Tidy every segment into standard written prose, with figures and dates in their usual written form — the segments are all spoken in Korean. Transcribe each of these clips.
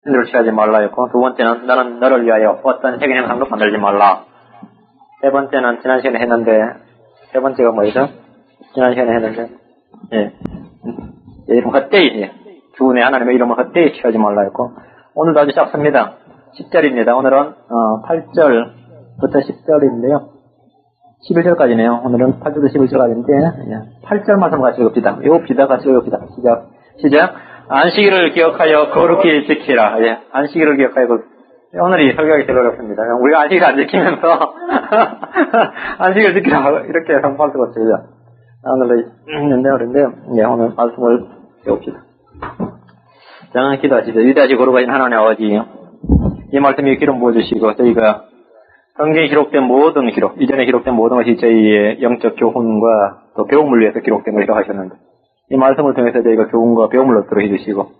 신들을 취하지 말라였고, 두 번째는 너는 너를 위하여 어떤 색의 형상도 만들지 말라. 세 번째는 지난 시간에 했는데, 세 번째가 뭐였죠? 지난 시간에 했는데, 이름 헛되이, 주내 하나님의 이름을 헛되이 취하지 말라였고, 오늘도 아주 짧습니다. 10절입니다. 오늘은 8절부터 10절인데요. 11절까지네요. 오늘은 8절부터 11절까지인데 8절 말씀 같이 읽읍시다. 같이 읽읍시다. 시작. 안식일을 기억하여 거룩히 지키라. 안식일을 기억하여 오늘이 설교하기 제일 어렵습니다. 우리가 안식일 안 지키면서 안식일 지키라 이렇게 선포할 수가 없습니다. 오늘도 있는데 어려운데 오늘 말씀을 배웁시다. 저는 기도하시죠. 위대하시 거룩하신 하나님 아버지, 이 말씀에 기름 부어주시고 저희가 성경에 기록된 모든 기록, 이전에 기록된 모든 것이 저희의 영적 교훈과 또 배움을 위해서 기록된 것이라고 하셨는데, 이 말씀을 통해서 저희가 교훈과 배움을 얻도록 해주시고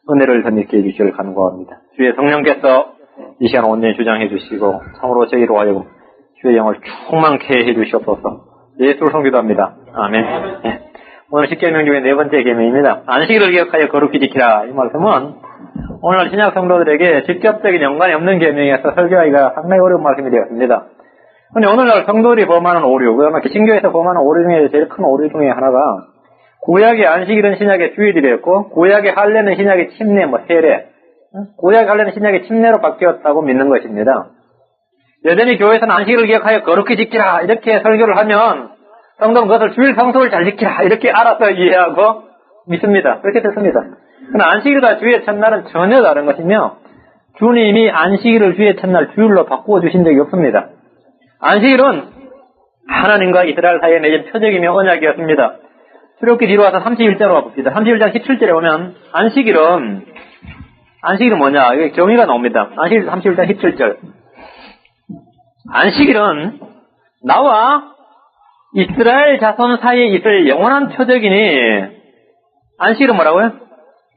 은혜를 덧입게 해주시길 간구합니다. 주의 성령께서 이 시간 온전히 주장해 주시고 참으로 저희로 하여금 주의 영을 충만케 해주시옵소서. 예수를 성기도합니다. 아멘. 오늘 10계명 중에 네 번째 계명입니다. 안식일을 기억하여 거룩히 지키라. 이 말씀은 오늘날 신약 성도들에게 직접적인 연관이 없는 계명이어서 설교하기가 상당히 어려운 말씀이 되었습니다. 그런데 오늘날 성도들이 범하는 오류, 그러나 신교에서 범하는 오류 중에 제일 큰 오류 중에 하나가 구약의 안식일은 신약의 주일이 되었고 구약의 할례는 신약의 침례, 세례, 구약의 할례는 신약의 침례로 바뀌었다고 믿는 것입니다. 여전히 교회에서는 안식일을 기억하여 거룩히 지키라 이렇게 설교를 하면 성도는 그것을 주일 성수를 잘 지키라 이렇게 알아서 이해하고 믿습니다. 그렇게 됐습니다. 그러나 안식일과 주의 첫날은 전혀 다른 것이며 주님이 안식일을 주의 첫날 주일로 바꾸어 주신 적이 없습니다. 안식일은 하나님과 이스라엘 사이에 맺은 표적이며 언약이었습니다. 출애굽기 뒤로 와서 31절로 봅시다. 31장 17절에 보면 안식일은 뭐냐? 이게 정의가 나옵니다. 안식일 31장 17절. 안식일은 나와 이스라엘 자손 사이에 있을 영원한 표적이니 안식일은 뭐라고요?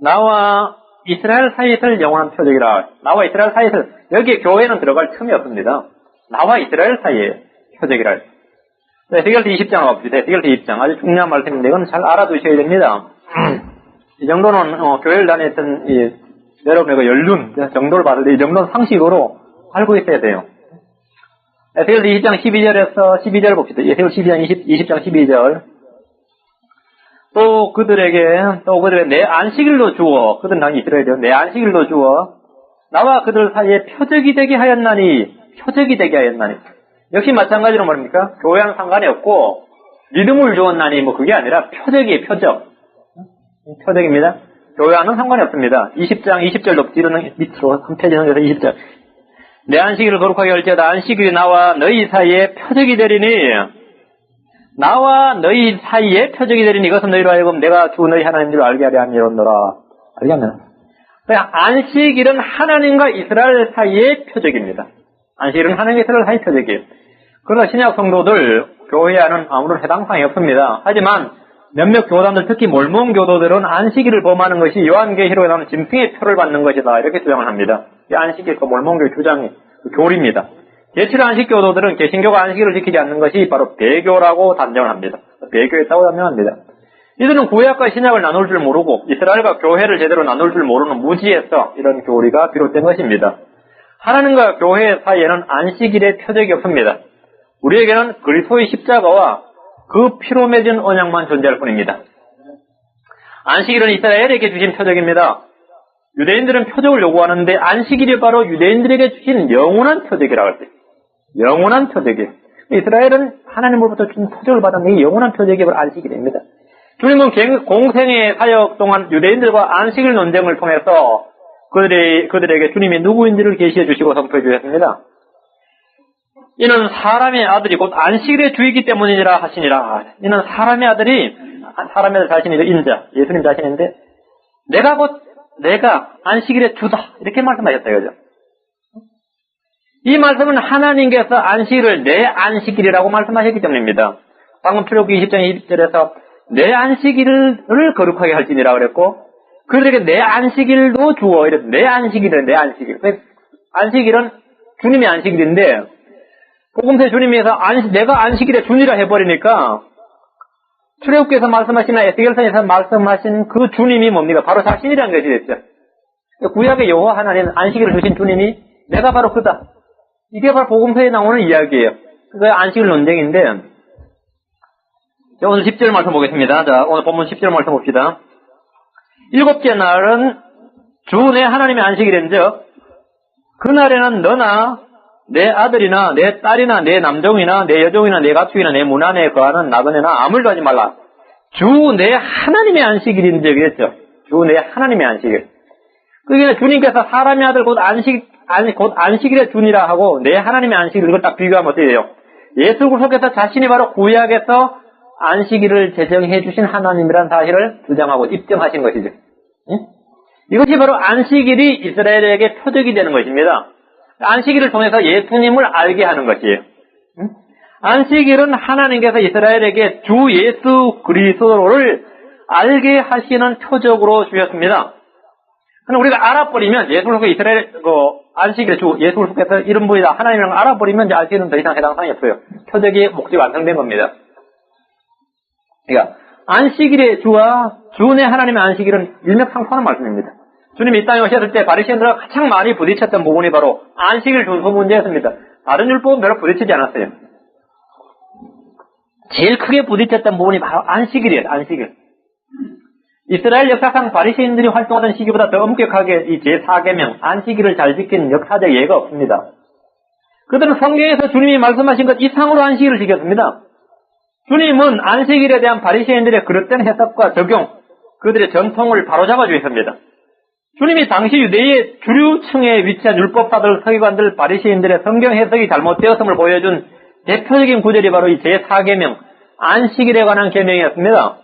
나와 이스라엘 사이에 있을 영원한 표적이라. 나와 이스라엘 사이에 있을 여기에 교회는 들어갈 틈이 없습니다. 나와 이스라엘 사이에 표적이라. 에스겔서 20장 봅시다. 에스겔서 20장. 아주 중요한 말씀인데 이건 잘 알아두셔야 됩니다. 이 정도는 교회를 다녔던 여러분의 그 연륜 정도를 봤을 때 이 정도는 상식으로 알고 있어야 돼요. 에스겔서 20장 12절에서 12절 봅시다. 에스겔서 20장 12절. 또 그들에게 내 안식일로 주어, 그들은 당연히 이스라엘이요. 내 안식일로 주어 나와 그들 사이에 표적이 되게 하였나니. 역시 마찬가지로 말입니까? 교회와는 상관이 없고 믿음을 주었나니 그게 아니라 표적이에요. 표적입니다. 교회와는 상관이 없습니다. 20장 20절도 뒤로는 밑으로 한 페이지 넘겨서 20절. 내 안식일을 거룩하게 할지어다. 안식일이 나와 너희 사이에 표적이 되리니. 나와 너희 사이에 표적이 되리니 이것은 너희로 하여금 내가 주 너희 하나님 줄 알게 하려 함이로노라. 알게 하면 안식일은 하나님과 이스라엘 사이의 표적입니다. 안식일은 하나님과 이스라엘 사이의 표적이에요. 그러나 신약 성도들 교회와는 아무런 해당사항이 없습니다. 하지만 몇몇 교단들 특히 몰몬 교도들은 안식일을 범하는 것이 요한계시록에 나오는 짐승의 표를 받는 것이다 이렇게 주장을 합니다. 이 안식일 몰몬교의 주장이 교리입니다. 제칠 안식 교도들은 개신교가 안식일을 지키지 않는 것이 바로 배교라고 단정을 합니다. 배교했다고 단정합니다. 이들은 구약과 신약을 나눌 줄 모르고 이스라엘과 교회를 제대로 나눌 줄 모르는 무지에서 이런 교리가 비롯된 것입니다. 하나님과 교회 사이에는 안식일의 표적이 없습니다. 우리에게는 그리스도의 십자가와 그 피로 맺은 언약만 존재할 뿐입니다. 안식일은 이스라엘에게 주신 표적입니다. 유대인들은 표적을 요구하는데 안식일이 바로 유대인들에게 주신 영원한 표적이라고 할 때, 영원한 표적이에요. 이스라엘은 하나님으로부터 준 표적을 받았는데 이 영원한 표적이 바로 안식일입니다. 주님은 공생의 사역 동안 유대인들과 안식일 논쟁을 통해서 그들에게 주님이 누구인지를 계시해 주시고 선포해 주셨습니다. 이는 사람의 아들이 곧 안식일의 주이기 때문이라 하시니라. 이는 사람의 아들 자신이 인자, 예수님 자신인데 내가 안식일의 주다 이렇게 말씀하셨다 이거죠. 이 말씀은 하나님께서 안식일을 내 안식일이라고 말씀하셨기 때문입니다. 방금 출애굽기 20장 20절에서 내 안식일을 거룩하게 할지니라 그랬고 그들에게 내 안식일도 주어 이랬어요. 내 안식일은 내 안식일. 안식일은 주님의 안식일인데 복음서에 주님께서 내가 안식일의 주니라 해버리니까 출애굽기에서 말씀하시나 에스겔서에서 말씀하신 그 주님이 뭡니까? 바로 자신이라는 것이 됐죠. 구약의 여호와 하나님 안식일을 주신 주님이 내가 바로 그다. 이게 바로 복음서에 나오는 이야기예요. 그게 안식일 논쟁인데, 자, 오늘 10절 말씀 보겠습니다. 자, 오늘 본문 10절 말씀 봅시다. 일곱째 날은 주 내 하나님의 안식일인즉 그날에는 너나 내 아들이나 내 딸이나 내 남종이나 내 여종이나 내 가축이나 내 문 안에 거하는 나그네나 아무도 하지 말라. 주 내 하나님의 안식일인즉 그랬죠. 주 내 하나님의 안식일. 그게 주님께서 사람의 아들 곧 안식일의 주니라 하고 내 하나님의 안식일 이걸 딱 비교하면 어떻게 돼요? 예수 그리스도께서 자신이 바로 구약에서 안식일을 제정해 주신 하나님이라는 사실을 주장하고 입증하신 것이죠. 응? 이것이 바로 안식일이 이스라엘에게 표적이 되는 것입니다. 안식일을 통해서 예수님을 알게 하는 것이에요. 응? 안식일은 하나님께서 이스라엘에게 주 예수 그리스도를 알게 하시는 표적으로 주셨습니다. 그럼 우리가 알아버리면 예수 그리스도 이스라엘 안식일의 주 예수 그리스도께서 이런 분이다 하나님이라는 걸 알아버리면 이제 안식일은 더 이상 해당 사항이 없어요. 표적이 목적이 완성된 겁니다. 그러니까 안식일의 주와 주 내 하나님의 안식일은 일맥상통하는 말씀입니다. 주님이 이 땅에 오셨을 때 바리새인들과 가장 많이 부딪혔던 부분이 바로 안식일 준수 문제였습니다. 다른 율법은 별로 부딪히지 않았어요. 제일 크게 부딪혔던 부분이 바로 안식일이에요. 안식일. 이스라엘 역사상 바리새인들이 활동하던 시기보다 더 엄격하게 이 제4계명 안식일을 잘 지킨 역사적 예가 없습니다. 그들은 성경에서 주님이 말씀하신 것 이상으로 안식일을 지켰습니다. 주님은 안식일에 대한 바리새인들의 그릇된 해석과 적용, 그들의 전통을 바로잡아 주셨습니다. 주님이 당시 유대의 주류층에 위치한 율법사들, 서기관들, 바리새인들의 성경 해석이 잘못되었음을 보여준 대표적인 구절이 바로 이 제4계명, 안식일에 관한 계명이었습니다.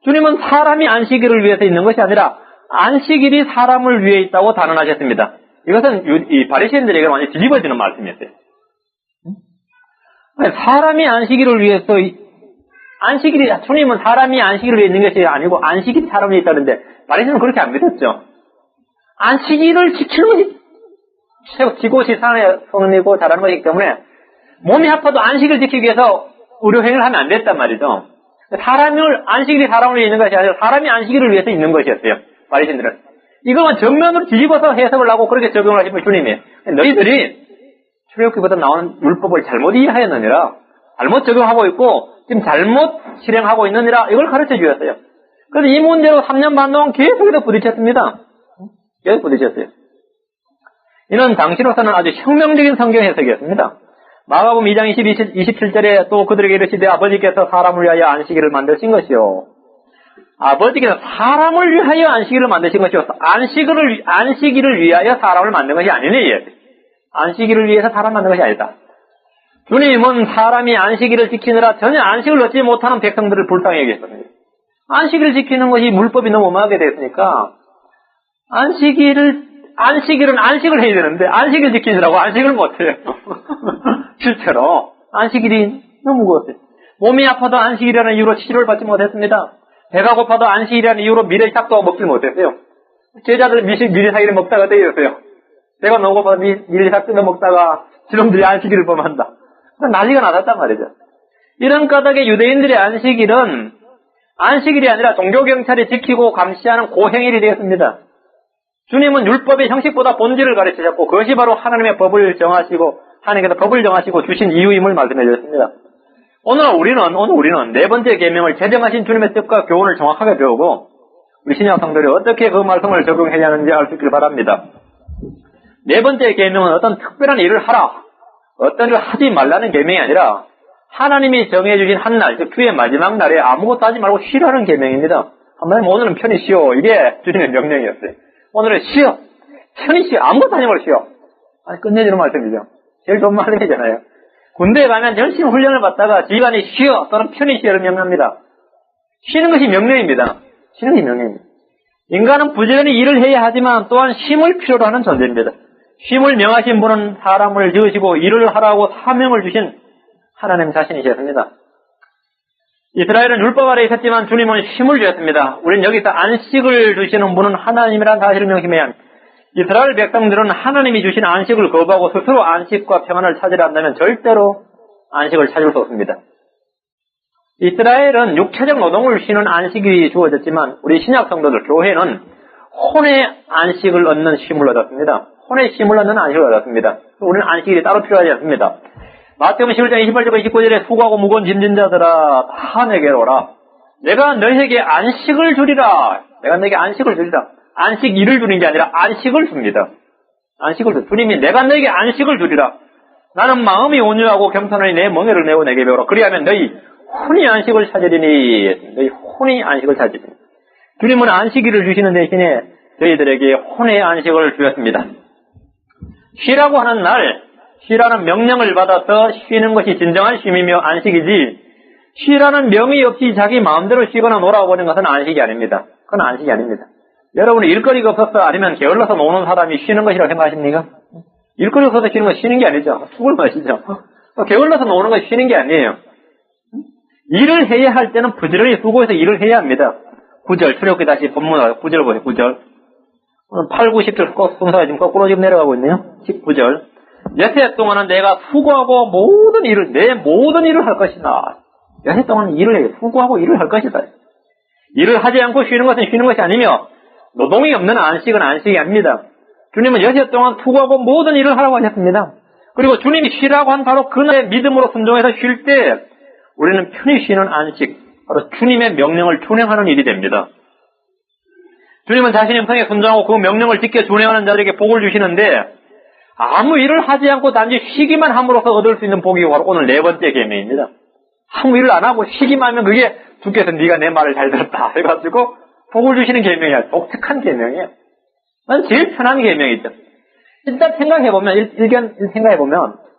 주님은 사람이 안식일을 위해서 있는 것이 아니라 안식일이 사람을 위해 있다고 단언하셨습니다. 이것은 이 바리새인들에게 완전히 뒤집어지는 말씀이었어요. 사람이 안식일을 위해서 주님은 사람이 안식일을 위해 있는 것이 아니고 안식일이 사람을 위해 있다는데 바리새인은 그렇게 안 믿었죠. 안식일을 지키는 것이 지고시 산의 성이고 잘하는 것이기 때문에 몸이 아파도 안식을 지키기 위해서 의료행위를 하면 안 됐단 말이죠. 안식일이 사람을 위해 있는 것이 아니라 사람이 안식일을 위해서 있는 것이었어요. 바리새인들은. 이것만 정면으로 뒤집어서 해석을 하고 그렇게 적용을 하신 분 주님이. 너희들이 출애굽기보다 나오는 율법을 잘못 이해하였느니라. 잘못 적용하고 있고 지금 잘못 실행하고 있느니라. 이걸 가르쳐 주셨어요. 그래서 이 문제로 3년 반 동안 계속해서 부딪혔습니다. 계속 부딪혔어요. 이는 당시로서는 아주 혁명적인 성경 해석이었습니다. 마가복음 2장 27절에 또 그들에게 이르시되 아버지께서 사람을 위하여 안식일을 만드신 것이요. 아버지께서 사람을 위하여 안식일을 만드신 것이요. 안식일을 위하여 사람을 만든 것이 아니네. 안식일을 위해서 사람 만든 것이 아니다. 주님은 사람이 안식일을 지키느라 전혀 안식을 얻지 못하는 백성들을 불쌍히 여겼습니다. 안식일을 지키는 것이 물법이 너무 엄하게 됐으니까 안식일은 안식을 해야 되는데 안식일 지키느라고 안식을 못해요. 실제로 안식일이 너무 무거웠어요. 몸이 아파도 안식일이라는 이유로 치료를 받지 못했습니다. 배가 고파도 안식일이라는 이유로 미래삭도 먹지 못했어요. 제자들 미래삭일을 먹다가 어떻게 됐어요? 배가 너무 고파서 미래삭 뜯어 먹다가 지놈들이 안식일을 범한다. 난리가 났단 말이죠. 이런 까닭에 유대인들의 안식일은 안식일이 아니라 종교경찰이 지키고 감시하는 고행일이 되었습니다. 주님은 율법의 형식보다 본질을 가르치셨고 그것이 바로 하나님의 법을 정하시고 하나님께서 법을 정하시고 주신 이유임을 말씀해 주셨습니다. 오늘 우리는 네 번째 계명을 제정하신 주님의 뜻과 교훈을 정확하게 배우고 우리 신약 성도들이 어떻게 그 말씀을 적용해야 하는지 알 수 있길 바랍니다. 네 번째 계명은 어떤 특별한 일을 하라, 어떤 일을 하지 말라는 계명이 아니라 하나님이 정해주신 한 날, 즉 주의 마지막 날에 아무것도 하지 말고 쉬라는 계명입니다. 한마디로 오늘은 편히 쉬어. 이게 주님의 명령이었어요. 오늘은 쉬어. 편히 쉬어. 아무것도 하지 말고 쉬어. 아니, 끝내주는 말씀이죠. 제일 좋은 말씀이잖아요. 군대에 가면 열심히 훈련을 받다가 지휘관이 쉬어 또는 편히 쉬어를 명합니다. 쉬는 것이 명령입니다. 쉬는 것이 명령입니다. 인간은 부지런히 일을 해야 하지만 또한 쉼을 필요로 하는 존재입니다. 쉼을 명하신 분은 사람을 지으시고 일을 하라고 사명을 주신 하나님 자신이셨습니다. 이스라엘은 율법 아래 있었지만 주님은 쉼을 주셨습니다. 우리는 여기서 안식을 주시는 분은 하나님이라는 사실을 명심해야 합니다. 이스라엘 백성들은 하나님이 주신 안식을 거부하고 스스로 안식과 평안을 찾으려 한다면 절대로 안식을 찾을 수 없습니다. 이스라엘은 육체적 노동을 쉬는 안식이 주어졌지만 우리 신약 성도들, 교회는 혼의 안식을 얻는 쉼을 얻었습니다. 혼의 쉼을 얻는 안식을 얻었습니다. 우리는 안식일이 따로 필요하지 않습니다. 마태복음 11장 28절과 29절에 수고하고 무거운 짐진 자들아 다 내게로 오라. 내가 너에게 안식을 주리라. 내가 너에게 안식을 주리라. 안식일을 주는 게 아니라 안식을 줍니다. 안식을 줍니다. 주님이 내가 너에게 안식을 주리라. 나는 마음이 온유하고 겸손하니 내 멍에를 내고 내게 배우라. 그리하면 너희 혼이 안식을 찾으리니. 너희 혼이 안식을 찾으리니. 주님은 안식일을 주시는 대신에 저희들에게 혼의 안식을 주었습니다. 쉬라고 하는 날, 쉬라는 명령을 받아서 쉬는 것이 진정한 쉼이며 안식이지, 쉬라는 명의 없이 자기 마음대로 쉬거나 놀아보는 것은 안식이 아닙니다. 그건 안식이 아닙니다. 여러분이 일거리가 없어서 아니면 게을러서 노는 사람이 쉬는 것이라고 생각하십니까? 일거리가 없어서 쉬는 건 쉬는 게 아니죠. 죽을 맛이죠. 게을러서 노는 건 쉬는 게 아니에요. 일을 해야 할 때는 부지런히 수고해서 일을 해야 합니다. 9절, 출애굽기 다시 본문을 9절 보세요. 9절. 오늘 8, 9, 10절 순서가 지금 거꾸로 지금 내려가고 있네요. 19절. 여태 동안은 내가 수고하고 내 모든 일을 할 것이다. 여태 동안은 일을 해요. 수고하고 일을 할 것이다. 일을 하지 않고 쉬는 것은 쉬는 것이 아니며, 노동이 없는 안식은 안식이 아닙니다. 주님은 여태 동안 수고하고 모든 일을 하라고 하셨습니다. 그리고 주님이 쉬라고 한 바로 그날의 믿음으로 순종해서 쉴 때, 우리는 편히 쉬는 안식, 바로 주님의 명령을 준행하는 일이 됩니다. 주님은 자신의 성에 순종하고 그 명령을 지켜 준행하는 자들에게 복을 주시는데, 아무 일을 하지 않고 단지 쉬기만 함으로써 얻을 수 있는 복이 바로 오늘 네 번째 계명입니다. 아무 일을 안 하고 쉬기만 하면 그게 주께서 네가 내 말을 잘 들었다 해가지고 복을 주시는 계명이야. 독특한 계명이에요. 난 제일 편한 계명이죠. 일단 생각해보면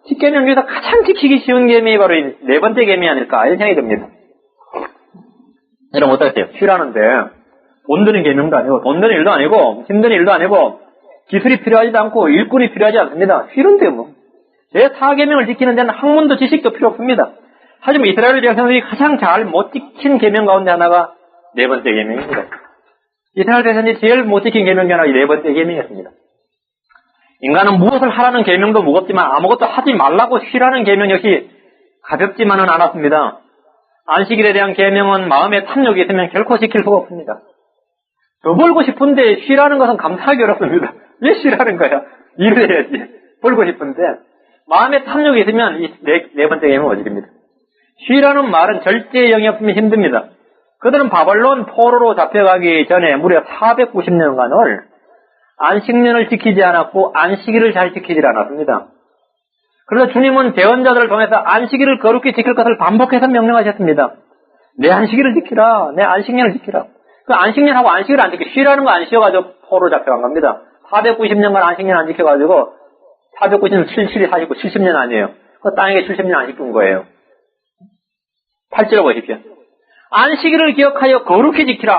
10계명 중에서 가장 지키기 쉬운 계명이 바로 이 네 번째 계명이 아닐까 이런 생각이 듭니다. 여러분 어떠세요? 쉬라는데 돈 드는 계명도 아니고 돈 드는 일도 아니고 힘든 일도 아니고 기술이 필요하지도 않고 일꾼이 필요하지 않습니다. 쉬운데 뭐. 제 4계명을 지키는 데는 학문도 지식도 필요 없습니다. 하지만 이스라엘 백성들이 가장 잘 못 지킨 계명 가운데 하나가 네 번째 계명입니다. 이스라엘 백성들이 제일 못 지킨 계명 중에 하나가 이 네 번째 계명이었습니다. 인간은 무엇을 하라는 계명도 무겁지만 아무것도 하지 말라고 쉬라는 계명 역시 가볍지만은 않았습니다. 안식일에 대한 계명은 마음에 탐욕이 있으면 결코 지킬 수가 없습니다. 더 벌고 싶은데 쉬라는 것은 감사하기 어렵습니다. 왜 쉬라는 거야? 일을 해야지. 벌고 싶은데 마음에 탐욕이 있으면 이 네 번째 계명은 어지릅니다. 쉬라는 말은 절대 영이 없으면 힘듭니다. 그들은 바벨론 포로로 잡혀가기 전에 무려 490년간을 안식년을 지키지 않았고 안식일을 잘 지키지 않았습니다. 그래서 주님은 대언자들을 통해서 안식일을 거룩히 지킬 것을 반복해서 명령하셨습니다. 내 안식일을 지키라. 내 안식년을 지키라. 그 안식년하고 안식일을 안 지켜 쉬라는 거 안 쉬어가지고 포로 잡혀간 겁니다. 490년간 안식년 안 지켜가지고 490년 77이 49, 70년 아니에요. 그 땅에게 70년 안 지킨 거예요. 8절 보십시오. 안식일을 기억하여 거룩히 지키라.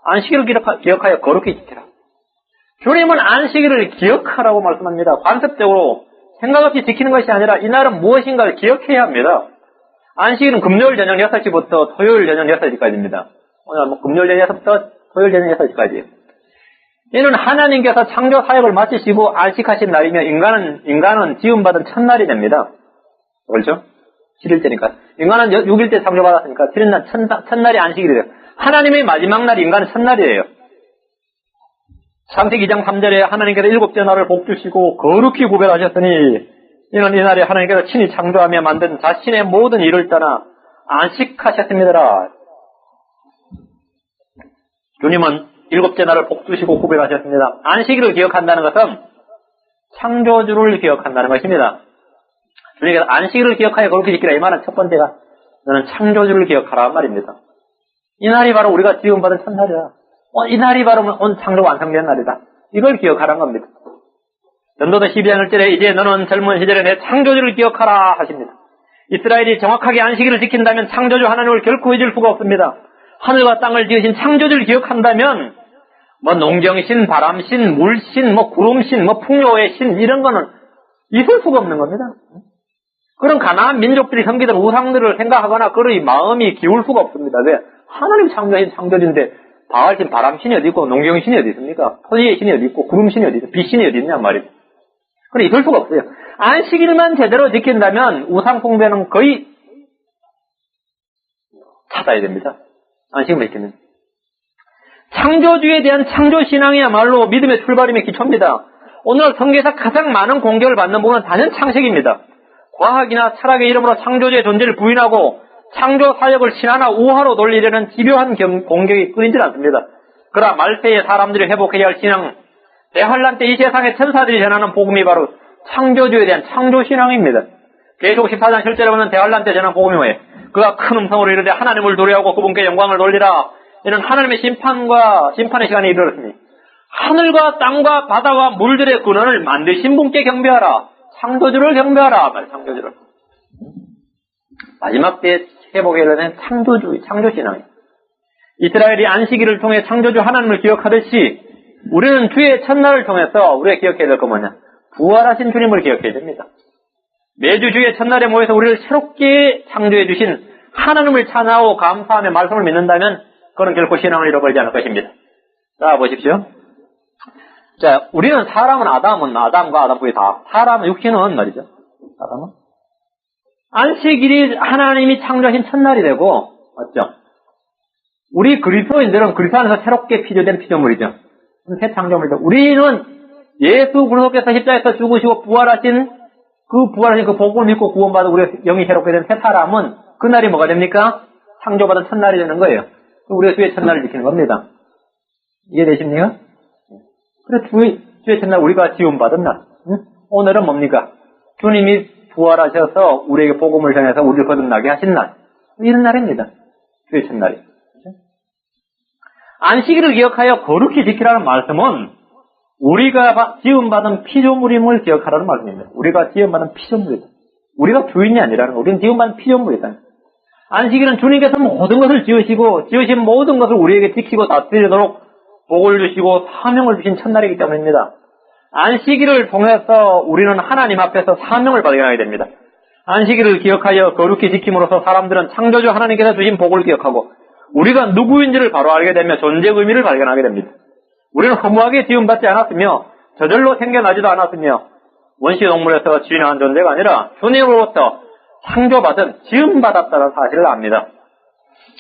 안식일을 기억하여 거룩히 지키라. 주님은 안식일을 기억하라고 말씀합니다. 관습적으로 생각 없이 지키는 것이 아니라 이날은 무엇인가를 기억해야 합니다. 안식일은 금요일 저녁 6시부터 토요일 저녁 6시까지입니다. 오늘 금요일 저녁 6시부터 토요일 저녁 6시까지예요. 이는 하나님께서 창조 사역을 마치시고 안식하신 날이며 인간은 지음받은 첫날이 됩니다. 그렇죠? 7일째니까. 인간은 6일째 창조받았으니까 7일 첫날이 안식일이 돼요. 하나님의 마지막 날이 인간은 첫날이에요. 창세기 2장 3절에 하나님께서 7째 날을 복주시고 거룩히 구별하셨으니 이는 이날에 하나님께서 친히 창조하며 만든 자신의 모든 일을 떠나 안식하셨습니다. 주님은 7째 날을 복주시고 구별하셨습니다. 안식일을 기억한다는 것은 창조주를 기억한다는 것입니다. 주님께서 안식일을 기억하여 거룩히 지키라 이 말은 첫 번째가 너는 창조주를 기억하라 말입니다. 이 날이 바로 우리가 지음받은 첫날이다. 이 날이 바로 온 창조가 완성된 날이다. 이걸 기억하라는 겁니다. 전도서 12장 1절에 이제 너는 젊은 시절에 내 창조주를 기억하라 하십니다. 이스라엘이 정확하게 안식일을 지킨다면 창조주 하나님을 결코 잊을 수가 없습니다. 하늘과 땅을 지으신 창조주를 기억한다면 농경신, 바람신, 물신, 구름신, 풍요의 신 이런 거는 있을 수가 없는 겁니다. 그런 가나안 민족들이 섬기던 우상들을 생각하거나 그의 마음이 기울 수가 없습니다. 왜? 하나님 창조하신 창조주인데 바알신, 바람신이 어디 있고 농경신이 어디 있습니까? 토지의 신이 어디 있고 구름신이 어디 있고 빛신이 어디 있냐 말이에요. 그래 있을 수가 없어요. 안식일만 제대로 지킨다면 우상 숭배는 거의 찾아야 됩니다. 안식일만 지키면. 창조주에 대한 창조신앙이야말로 믿음의 출발임의 기초입니다. 오늘 성경에서 가장 많은 공격을 받는 부분은 단연 창세기입니다. 과학이나 철학의 이름으로 창조주의 존재를 부인하고 창조 사역을 신화나 우화로 돌리려는 집요한 공격이 끊이질 않습니다. 그러나 말세에 사람들이 회복해야 할 신앙, 대환란 때 이 세상의 천사들이 전하는 복음이 바로 창조주에 대한 창조신앙입니다. 계시록 14장 7절에 보면 대환란 때 전하는 복음이 뭐예요? 그가 큰 음성으로 이르되 하나님을 두려워하고 그분께 영광을 돌리라. 이는 하나님의 심판의 시간이 이르렀으니 하늘과 땅과 바다와 물들의 근원을 만드신 분께 경배하라. 창조주를 경배하라. 창조주를. 마지막 때에 회복해야 되는 창조신앙이에요. 이스라엘이 안식일을 통해 창조주 하나님을 기억하듯이 우리는 주의 첫날을 통해서 우리가 기억해야 될 건 뭐냐? 부활하신 주님을 기억해야 됩니다. 매주 주의 첫날에 모여서 우리를 새롭게 창조해 주신 하나님을 찬양하고 감사하며 말씀을 믿는다면 그건 결코 신앙을 잃어버리지 않을 것입니다. 자, 보십시오. 자, 우리는 아담과 아담 후에 다, 사람은 육신은 말이죠. 아담은 안식일이 하나님이 창조하신 첫날이 되고, 맞죠? 우리 그리스도인들은 그리스도 안에서 새롭게 피조된 피조물이죠. 새 창조물이죠. 우리는 예수 그리스도께서 십자가에서 죽으시고 부활하신 그 복음을 믿고 구원받은 우리의 영이 새롭게 된 새 사람은 그날이 뭐가 됩니까? 창조받은 첫날이 되는 거예요. 우리가 주의 첫날을 지키는 겁니다. 이해되십니까? 그래, 주의 첫날 우리가 지음받은 날. 응? 오늘은 뭡니까? 주님이 부활하셔서 우리에게 복음을 전해서 우리를 거듭나게 하신 날. 이런 날입니다. 주의 첫날이. 안식일을 기억하여 거룩히 지키라는 말씀은 우리가 지음받은 피조물임을 기억하라는 말씀입니다. 우리가 지음받은 피조물이다. 우리가 주인이 아니라는 거. 우리는 지음받은 피조물이다. 안식일은 주님께서 모든 것을 지으신 모든 것을 우리에게 지키고 다스리도록 복을 주시고 사명을 주신 첫날이기 때문입니다. 안식일을 통해서 우리는 하나님 앞에서 사명을 발견하게 됩니다. 안식일을 기억하여 거룩히 지킴으로써 사람들은 창조주 하나님께서 주신 복을 기억하고 우리가 누구인지를 바로 알게 되며 존재의 의미를 발견하게 됩니다. 우리는 허무하게 지음받지 않았으며 저절로 생겨나지도 않았으며 원시동물에서 진화한 존재가 아니라 주님으로부터 창조받은 지음받았다는 사실을 압니다.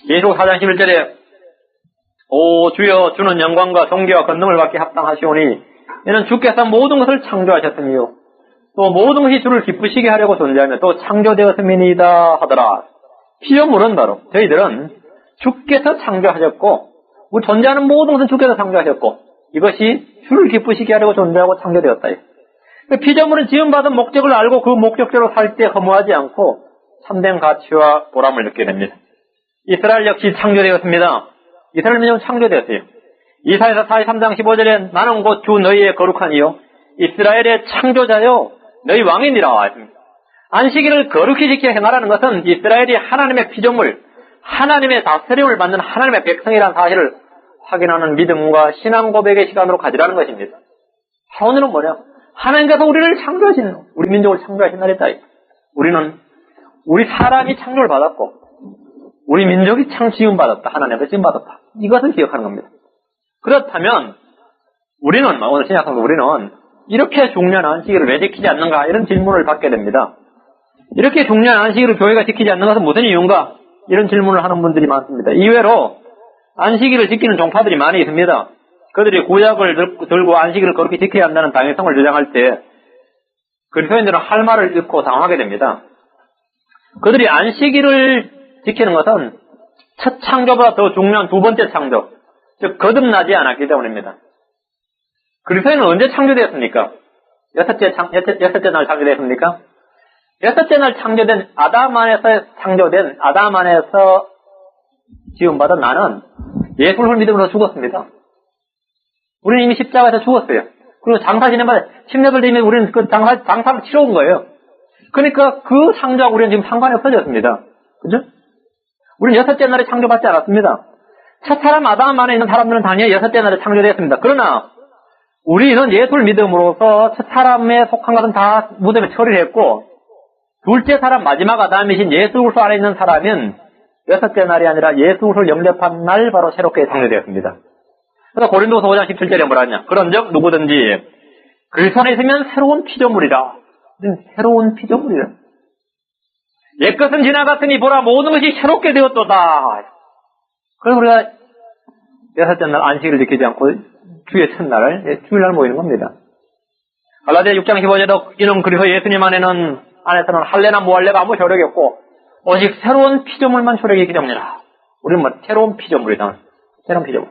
계시록 4장 11절에 오 주여 주는 영광과 존귀와 권능을 받기 합당하시오니 이는 주께서 모든 것을 창조하셨으며 또 모든 것이 주를 기쁘시게 하려고 존재하며 또 창조되었음이니이다 하더라. 피조물은 바로 저희들은 주께서 창조하셨고 우리 존재하는 모든 것은 주께서 창조하셨고 이것이 주를 기쁘시게 하려고 존재하고 창조되었다. 피조물은 지음받은 목적을 알고 그 목적대로 살 때 허무하지 않고 참된 가치와 보람을 느끼게 됩니다. 이스라엘 역시 창조되었습니다. 이스라엘 민족은 창조되었어요. 이사야서 43장 15절에 나는 곧 주 너희의 거룩한 이요 이스라엘의 창조자요 너희 왕이니라 했습니다. 안식일을 거룩히 지켜 행하라는 것은 이스라엘이 하나님의 피조물, 하나님의 다스림을 받는 하나님의 백성이라는 사실을 확인하는 믿음과 신앙 고백의 시간으로 가지라는 것입니다. 오늘은 뭐냐? 하나님께서 우리를 창조하신, 우리 민족을 창조하신 날이다. 우리 사람이 창조를 받았고, 우리 민족이 지음받았다. 하나님께서 지음받았다. 이것을 기억하는 겁니다. 그렇다면, 오늘 신약성도 우리는 이렇게 중요한 안식일을 왜 지키지 않는가? 이런 질문을 받게 됩니다. 이렇게 중요한 안식일을 교회가 지키지 않는 것은 무슨 이유인가? 이런 질문을 하는 분들이 많습니다. 이외로 안식일을 지키는 종파들이 많이 있습니다. 그들이 구약을 들고 안식일을 그렇게 지켜야 한다는 당위성을 주장할 때 그리스도인들은 할 말을 읽고 당황하게 됩니다. 그들이 안식일을 지키는 것은 첫 창조보다 더 중요한 두 번째 창조, 즉 거듭나지 않았기 때문입니다. 그리스도인은 언제 창조되었습니까? 여섯째 날 창조되었습니까? 여섯째 날 창조된 아담 안에서 지음받은 나는 예수를 믿음으로 죽었습니다. 우리는 이미 십자가에서 죽었어요. 그리고 장사 지내면 10년을 되면 우리는 그 장사를 치러온 거예요. 그러니까 그 창조하고 우리는 지금 상관이 없어졌습니다. 그죠? 우리는 여섯째 날에 창조받지 않았습니다. 첫 사람 아담 안에 있는 사람들은 당연히 여섯째 날에 창조되었습니다. 그러나 우리는 예수를 믿음으로써 첫 사람에 속한 것은 다 무덤에 처리를 했고 둘째 사람 마지막 아담이신 예수 그리스도 안에 있는 사람은 여섯째 날이 아니라 예수 그리스도를 영접한 날 바로 새롭게 창조되었습니다. 그래서 고린도서 5장 17절에 뭐라 하냐? 그런즉 누구든지 그리스도 안에 있으면 새로운 피조물이라. 새로운 피조물이라. 옛것은 지나갔으니 보라 모든 것이 새롭게 되었도다. 그래서 우리가 여섯째 날 안식일을 지키지 않고 주의 첫날, 주일날 모이는 겁니다. 갈라디아 6장 15절도 이는 그리고 예수님 안에서는 할례나 무할례가 아무 효력이 없고 오직 새로운 피조물만 효력이 있기 때문이라. 우리는 뭐 새로운 피조물이다. 새로운 피조물.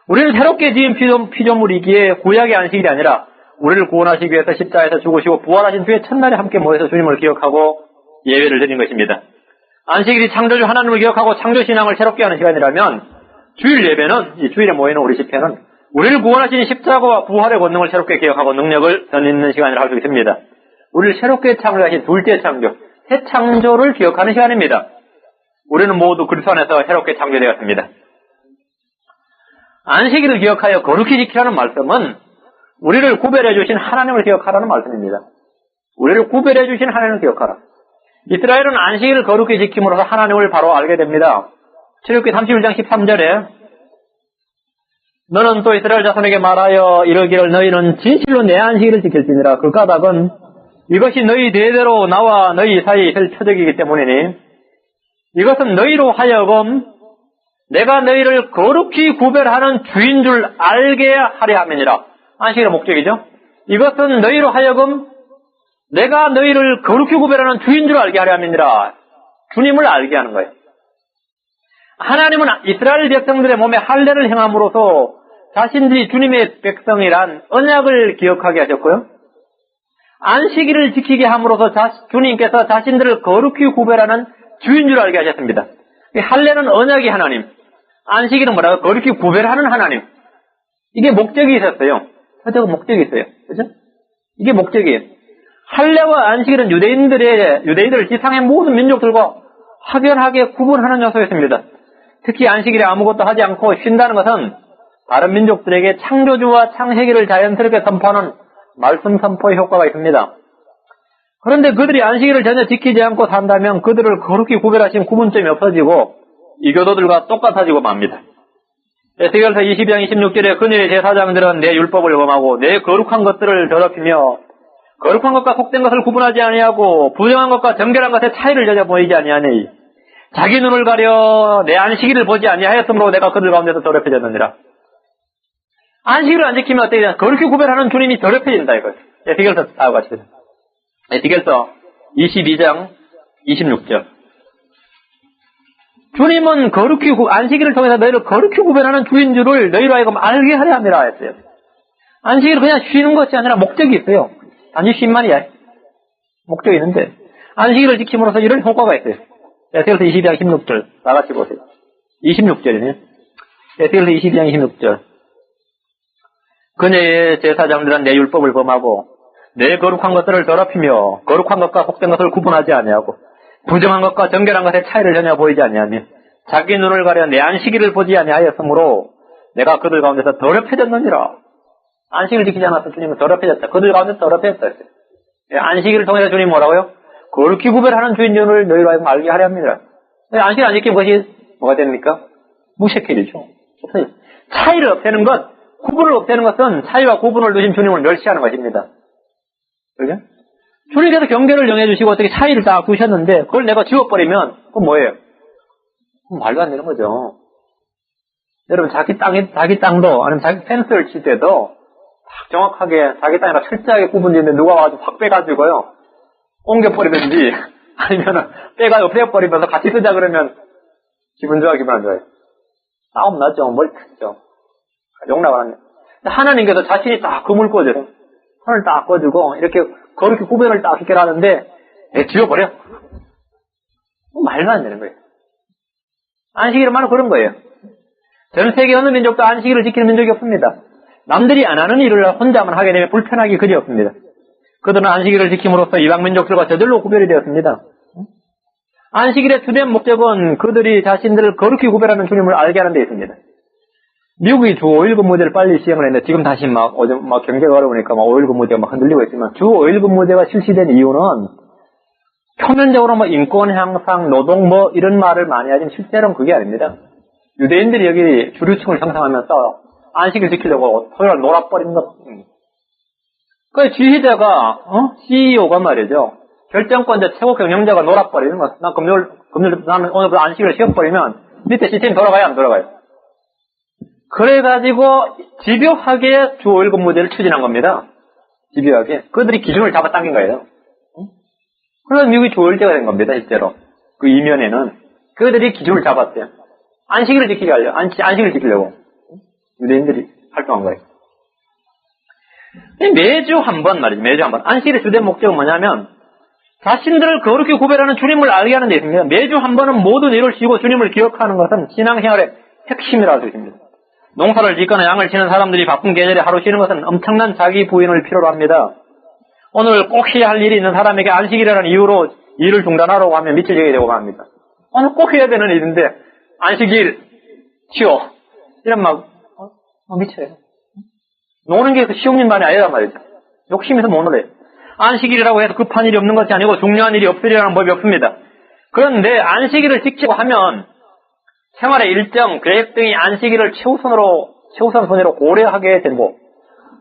우리는 새롭게 지은 피조물이기에 구약의 안식일이 아니라 우리를 구원하시기 위해서 십자가에서 죽으시고 부활하신 주의 첫날에 함께 모여서 주님을 기억하고 예배를 드린 것입니다. 안식일이 창조주 하나님을 기억하고 창조신앙을 새롭게 하는 시간이라면 주일 예배는, 이 주일에 모이는 우리 집회는 우리를 구원하신 십자가와 부활의 권능을 새롭게 기억하고 능력을 전하는 시간이라 할 수 있습니다. 우리를 새롭게 창조하신 둘째 창조, 새 창조를 기억하는 시간입니다. 우리는 모두 그리스도 안에서 새롭게 창조되었습니다. 안식일을 기억하여 거룩히 지키라는 말씀은 우리를 구별해 주신 하나님을 기억하라는 말씀입니다. 우리를 구별해 주신 하나님을 기억하라. 이스라엘은 안식일을 거룩히 지킴으로써 하나님을 바로 알게 됩니다. 출애굽기 31장 13절에 너는 또 이스라엘 자손에게 말하여 이르기를 너희는 진실로 내 안식일을 지킬지니라. 그 까닭은 이것이 너희 대대로 나와 너희 사이에 있을 표적이기 때문이니 이것은 너희로 하여금 내가 너희를 거룩히 구별하는 주인 줄 알게 하려 함이니라. 안식일의 목적이죠. 이것은 너희로 하여금 내가 너희를 거룩히 구별하는 주인 줄 알게 하려 함이니라. 주님을 알게 하는 거예요. 하나님은 이스라엘 백성들의 몸에 할례를 행함으로써 자신들이 주님의 백성이란 언약을 기억하게 하셨고요. 안식일을 지키게 함으로써 주님께서 자신들을 거룩히 구별하는 주인 줄 알게 하셨습니다. 할례는 언약의 하나님, 안식일은 뭐라고? 거룩히 구별하는 하나님. 이게 목적이 있었어요. 표적 목적이 있어요. 그죠? 이게 목적이에요. 할례와 안식일은 유대인들을 지상의 모든 민족들과 확연하게 구분하는 요소였습니다. 특히 안식일에 아무것도 하지 않고 쉰다는 것은 다른 민족들에게 창조주와 창세기를 자연스럽게 선포하는 말씀 선포의 효과가 있습니다. 그런데 그들이 안식일을 전혀 지키지 않고 산다면 그들을 거룩히 구별하신 구분점이 없어지고 이교도들과 똑같아지고 맙니다. 에스겔서 22장 26절에 그녀의 제사장들은 내 율법을 범하고 내 거룩한 것들을 더럽히며 거룩한 것과 속된 것을 구분하지 아니하고 부정한 것과 정결한 것의 차이를 전혀 보이지 아니하니 자기 눈을 가려 내 안식일을 보지 아니하였으므로 내가 그들 가운데서 더럽혀졌느니라. 안식일을 안 지키면 어떻게 되냐? 거룩히 구별하는 주님이 더럽혀진다 이거예요. 에스겔서 다와 같이. 에스겔서 22장 26절. 주님은 거룩히 안식일을 통해서 너희를 거룩히 구별하는 주인 줄을 너희로 하여금 알게 하려 함이라 했어요. 안식일은 그냥 쉬는 것이 아니라 목적이 있어요. 단지 쉼만이야. 목적이 있는데 안식일을 지킴으로써 이런 효과가 있어요. 에스겔서 22장 16절 다 같이 보세요. 26절이네요. 에스겔서 22장 26절. 그녀의 제사장들은 내 율법을 범하고 내 거룩한 것들을 더럽히며 거룩한 것과 속된 것을 구분하지 아니하고 부정한 것과 정결한 것의 차이를 전혀 보이지 아니하며 자기 눈을 가려 내 안식일을 보지 아니하였으므로 내가 그들 가운데서 더럽혀졌느니라. 안식일을 지키지 않아서 주님은 더럽혀졌다. 그들 가운데서 더럽혀졌다. 안식일을 통해서 주님이 뭐라고요? 거룩히 구별하는 주인을 너희로 하여금 알게 하려 합니다. 안식일 안 지키면 그것이 뭐가 됩니까? 무색해지죠. 차이를 없애는 것, 구분을 없애는 것은 차이와 구분을 두신 주님을 멸시하는 것입니다. 그죠? 주님께서 경계를 정해주시고 어떻게 차이를 딱 두셨는데 그걸 내가 지워버리면 그건 뭐예요? 그건 말도 안 되는 거죠. 여러분 자기 땅도 아니면 자기 펜스를 칠 때도 딱 정확하게 자기 땅이랑 철저하게 구분되는데 누가 와서 확 빼가지고요 옮겨버리든지 아니면 빼가 없애버리면서 같이 쓰자 그러면 기분 좋아 기분 안 좋아요? 싸움 나죠. 머리 크죠. 욕나가네. 하나님께서 자신이 딱 금을 꽂으세요. 선을 딱 꽂고 이렇게 그렇게 구별을 딱 이렇게 하는데 지워버려. 말도 안 되는 거예요. 안식일은 바로 그런 거예요. 전 세계 어느 민족도 안식일을 지키는 민족이 없습니다. 남들이 안 하는 일을 혼자만 하게 되면 불편하기 그리 없습니다. 그들은 안식일을 지킴으로써 이방 민족들과 저절로 구별이 되었습니다. 안식일의 주된 목적은 그들이 자신들을 거룩히 구별하는 주님을 알게 하는 데 있습니다. 미국이 주 5일 근무제를 빨리 시행을 했는데 지금 다시 요즘 경제가 어려우니까 5일 근무제가 흔들리고 있지만 주 5일 근무제가 실시된 이유는 표면적으로 인권 향상, 노동 이런 말을 많이 하지만 실제로는 그게 아닙니다. 유대인들이 여기 주류층을 형성하면서 안식일 지키려고 토요일 놀아버린 것. 그 지휘자가 CEO가 말이죠. 결정권자 최고 경영자가 놀아버리는 것. 나는 오늘부터 안식일을 쉬어버리면 밑에 시스템이 돌아가요 안 돌아가요? 그래가지고 집요하게 주 5일 근무제를 추진한 겁니다. 집요하게. 그들이 기준을 잡아당긴 거예요. 그래서 미국이 주 5일제가 된 겁니다, 실제로. 그 이면에는. 그들이 기준을 잡았어요. 안식일을 지키게 하려. 안식일을 지키려고. 유대인들이 활동한 거예요. 매주 한 번 말이죠. 매주 한 번. 안식일의 주된 목적은 뭐냐면, 자신들을 거룩히 구별하는 주님을 알게 하는 데 있습니다. 매주 한 번은 모든 일을 쉬고 주님을 기억하는 것은 신앙생활의 핵심이라고 했습니다. 농사를 짓거나 양을 치는 사람들이 바쁜 계절에 하루 쉬는 것은 엄청난 자기 부인을 필요로 합니다. 오늘 꼭 해야 할 일이 있는 사람에게 안식일이라는 이유로 일을 중단하라고 하면 미쳐지게 되고 합니다. 오늘 꼭 해야 되는 일인데 안식일 쉬어 이런 막 미쳐요. 노는 게 그 쉬운 일만이 아니란 말이죠. 욕심에서 못 놀아요. 안식일이라고 해서 급한 일이 없는 것이 아니고 중요한 일이 없으리라는 법이 없습니다. 그런데 안식일을 지키고 하면 생활의 일정, 계획 등이 안식일을 최우선 순위로 고려하게 되고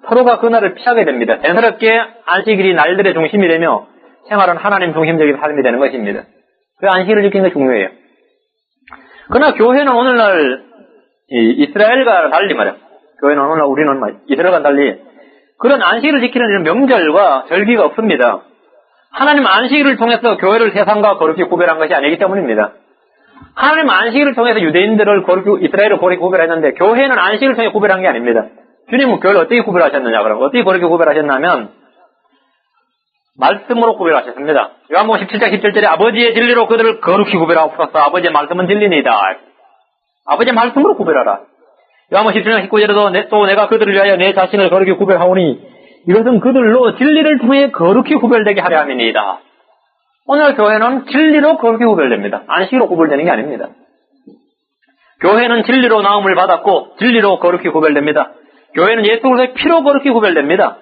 서로가 그날을 피하게 됩니다. 자연스럽게 안식일이 날들의 중심이 되며 생활은 하나님 중심적인 삶이 되는 것입니다. 그 안식일을 지키는 게 중요해요. 그러나 교회는 오늘날 이스라엘과 달리 말이야. 교회는 오늘날 우리는 이스라엘과 달리 그런 안식일을 지키는 이런 명절과 절기가 없습니다. 하나님 안식일을 통해서 교회를 세상과 거룩히 구별한 것이 아니기 때문입니다. 하나님 안식일을 통해서 유대인들을 이스라엘을 거룩히 구별했는데 교회는 안식일을 통해 구별한 게 아닙니다. 주님은 교회를 어떻게 구별하셨느냐 그럼 어떻게 그렇게 구별하셨냐면 말씀으로 구별하셨습니다. 요한복음 17장 17절에 아버지의 진리로 그들을 거룩히 구별하옵소서. 아버지의 말씀은 진리니이다. 아버지의 말씀으로 구별하라. 요한복음 17장 19절에도 또 내가 그들을 위하여 내 자신을 거룩히 구별하오니 이것은 그들로 진리를 통해 거룩히 구별되게 하려 함이니이다. 오늘 교회는 진리로 거룩히 구별됩니다. 안식으로 구별되는 게 아닙니다. 교회는 진리로 나음을 받았고 진리로 거룩히 구별됩니다. 교회는 예수 그리스도의 피로 거룩히 구별됩니다.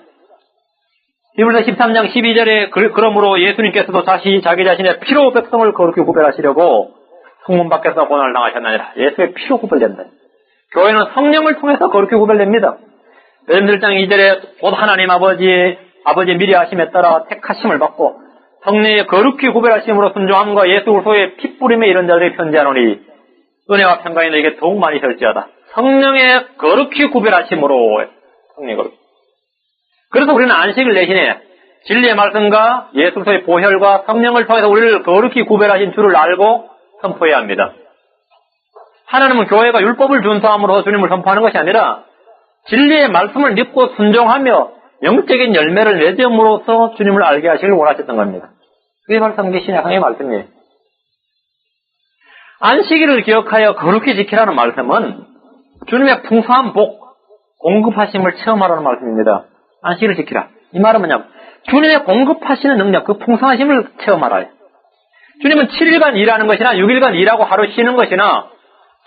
히브리서 13장 12절에 그러므로 예수님께서도 자기 자신의 피로 백성을 거룩히 구별하시려고 성문 밖에서 고난을 당하셨느니라. 예수의 피로 구별된다. 교회는 성령을 통해서 거룩히 구별됩니다. 베드로전서 1장 2절에 곧 하나님 아버지의 미리 하심에 따라 택하심을 받고 성령의 거룩히 구별하심으로 순종함과 예수 그리스도의 핏부림에 이런 자들이 편지하노니 은혜와 평강이 너에게 더욱 많이 설지하다. 성령의 거룩히 구별하심으로 성령의 거룩. 그래서 우리는 안식을 대신에 진리의 말씀과 예수 그리스도의 보혈과 성령을 통해서 우리를 거룩히 구별하신 주를 알고 선포해야 합니다. 하나님은 교회가 율법을 준수함으로 주님을 선포하는 것이 아니라 진리의 말씀을 믿고 순종하며 영적인 열매를 맺음으로써 주님을 알게 하시길 원하셨던 겁니다. 그게 바로 성경의 하나님의 말씀이에요. 안식일을 기억하여 거룩히 지키라는 말씀은 주님의 풍성한 복, 공급하심을 체험하라는 말씀입니다. 안식일을 지키라. 이 말은 뭐냐면 주님의 공급하시는 능력, 그 풍성하심을 체험하라. 주님은 7일간 일하는 것이나 6일간 일하고 하루 쉬는 것이나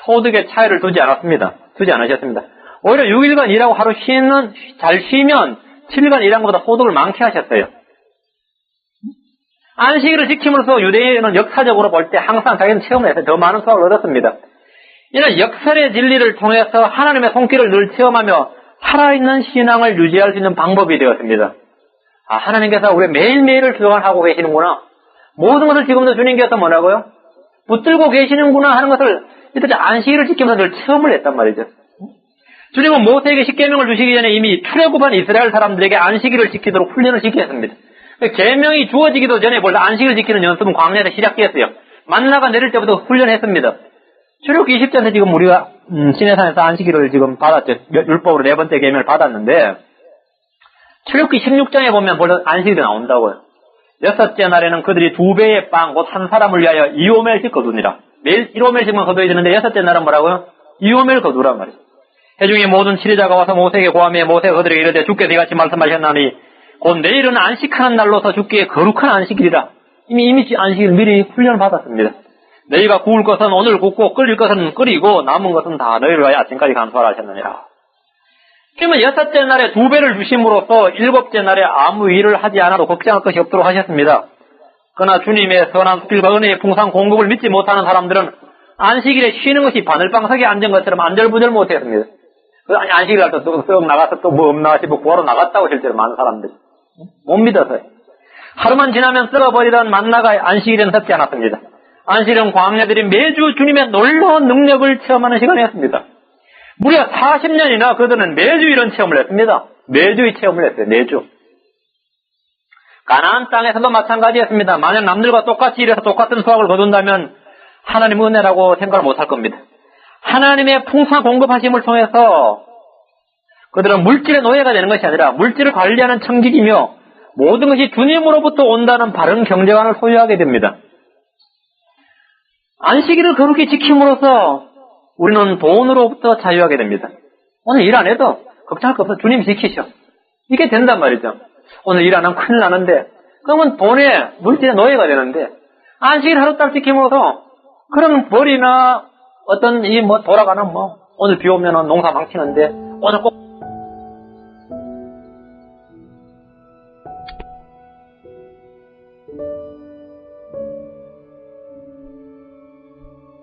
소득의 차이를 두지 않으셨습니다. 오히려 6일간 일하고 하루 잘 쉬면 7일간 일한 것보다 소득을 많게 하셨어요. 안식일을 지킴으로써 유대인은 역사적으로 볼 때 항상 자기는 체험을 해서 더 많은 수확을 얻었습니다. 이는 역설의 진리를 통해서 하나님의 손길을 늘 체험하며 살아있는 신앙을 유지할 수 있는 방법이 되었습니다. 하나님께서 우리 매일매일을 주관하고 계시는구나. 모든 것을 지금도 주님께서 뭐라고요? 붙들고 계시는구나 하는 것을 이때 안식일을 지키면서 늘 체험을 했단 말이죠. 주님은 모세에게 십계명을 주시기 전에 이미 출애굽한 이스라엘 사람들에게 안식일을 지키도록 훈련을 시켰습니다. 계명이 주어지기도 전에 벌써 안식일을 지키는 연습은 광야에서 시작했어요. 만나가 내릴 때부터 훈련했습니다. 출애굽기 20장에서 지금 우리가 시내산에서 안식일을 지금 받았죠. 율법으로 4번째 계명을 받았는데 출애굽기 16장에 보면 벌써 안식일이 나온다고요. 6째 날에는 그들이 2배의 빵, 곧 한 사람을 위하여 2호멜씩 거두니라. 매일 1호멜씩만 거둬야 되는데 6째 날은 뭐라고요? 2호멜 거두란 말이죠. 회중의 모든 치리자가 와서 모세에게 고하며 모세가 그들에게 이르되 주께서 이같이 말씀하셨나니 곧 내일은 안식하는 날로서 주께 거룩한 안식일이라. 이미 안식일 미리 훈련을 받았습니다. 너희가 구울 것은 오늘 굽고 끓일 것은 끓이고 남은 것은 다 너희를 위하여 아침까지 간수하라 하셨느니라. 그러면 6째 날에 2배를 주심으로써 7째 날에 아무 일을 하지 않아도 걱정할 것이 없도록 하셨습니다. 그러나 주님의 선한 수필과 은혜의 풍성한 공급을 믿지 못하는 사람들은 안식일에 쉬는 것이 바늘방석에 앉은 것처럼 안절부절 못했습니다. 안식일 할 때 또 나가서 또 뭐 없나 싶어 구하러 나갔다고 실제로 많은 사람들이 못 믿어서요. 하루만 지나면 썩어버리던 만나가 안식일에는 섭지 않았습니다. 안식일은 광야들이 매주 주님의 놀라운 능력을 체험하는 시간이었습니다. 무려 40년이나 그들은 매주 이런 체험을 했습니다. 매주 이 체험을 했어요. 매주. 가나안 땅에서도 마찬가지였습니다. 만약 남들과 똑같이 일해서 똑같은 수확을 거둔다면 하나님 은혜라고 생각을 못할 겁니다. 하나님의 풍성한 공급하심을 통해서 그들은 물질의 노예가 되는 것이 아니라 물질을 관리하는 청직이며 모든 것이 주님으로부터 온다는 바른 경제관을 소유하게 됩니다. 안식일을 거룩히 지킴으로써 우리는 돈으로부터 자유하게 됩니다. 오늘 일 안 해도 걱정할 거 없어. 주님이 지키셔. 이게 된단 말이죠. 오늘 일 안 하면 큰일 나는데, 그러면 돈의 물질의 노예가 되는데, 안식일 하루 딱 지킴으로써 그럼 벌이나 어떤 돌아가는 오늘 비 오면 농사 망치는데 오늘 꼭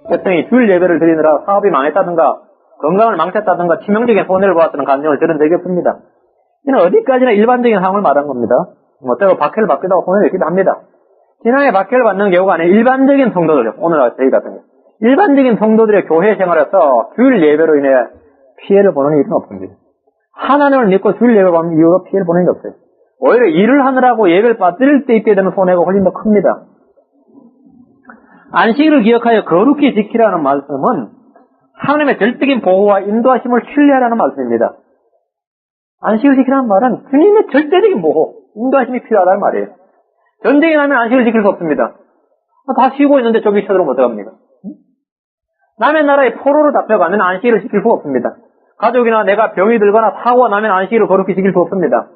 백성이 주일 예배를 드리느라 사업이 망했다든가 건강을 망쳤다든가 치명적인 손해를 보았다는 감정을 들은 적이 없습니다. 이는 어디까지나 일반적인 상황을 말한 겁니다. 때로 박해를 받기도 하고 손해를 입기도 합니다. 신앙의 박해를 받는 경우가 아닌 일반적인 성도들, 오늘 저희 같은 경우 일반적인 성도들의 교회 생활에서 주일 예배로 인해 피해를 보는 일은 없습니다. 하나님을 믿고 주일 예배를 받는 이유로 피해를 보는 게 없어요. 오히려 일을 하느라고 예배를 빠뜨릴 때 있게 되는 손해가 훨씬 더 큽니다. 안식일을 기억하여 거룩히 지키라는 말씀은 하나님의 절대적인 보호와 인도하심을 신뢰하라는 말씀입니다. 안식일을 지키라는 말은 주님의 절대적인 보호, 인도하심이 필요하다는 말이에요. 전쟁이 나면 안식일을 지킬 수 없습니다. 다 쉬고 있는데 저기 쳐들어오면 어떡합니까? 남의 나라에 포로로 잡혀가면 안식일을 지킬 수 없습니다. 가족이나 내가 병이 들거나 사고가 나면 안식일을 거룩히 지킬 수 없습니다.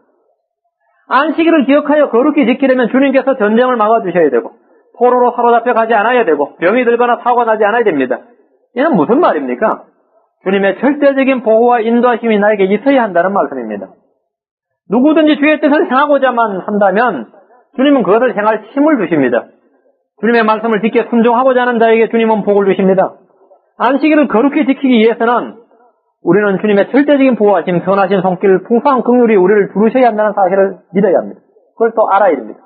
안식일을 기억하여 거룩히 지키려면 주님께서 전쟁을 막아주셔야 되고 포로로 사로잡혀 가지 않아야 되고 병이 들거나 사고가 나지 않아야 됩니다. 이는 무슨 말입니까? 주님의 절대적인 보호와 인도하심이 나에게 있어야 한다는 말씀입니다. 누구든지 주의 뜻을 행하고자만 한다면 주님은 그것을 행할 힘을 주십니다. 주님의 말씀을 지켜 순종하고자 하는 자에게 주님은 복을 주십니다. 안식일을 거룩히 지키기 위해서는 우리는 주님의 절대적인 보호하심, 선하신 손길, 풍성한 긍휼이 우리를 두르셔야 한다는 사실을 믿어야 합니다. 그걸 또 알아야 됩니다.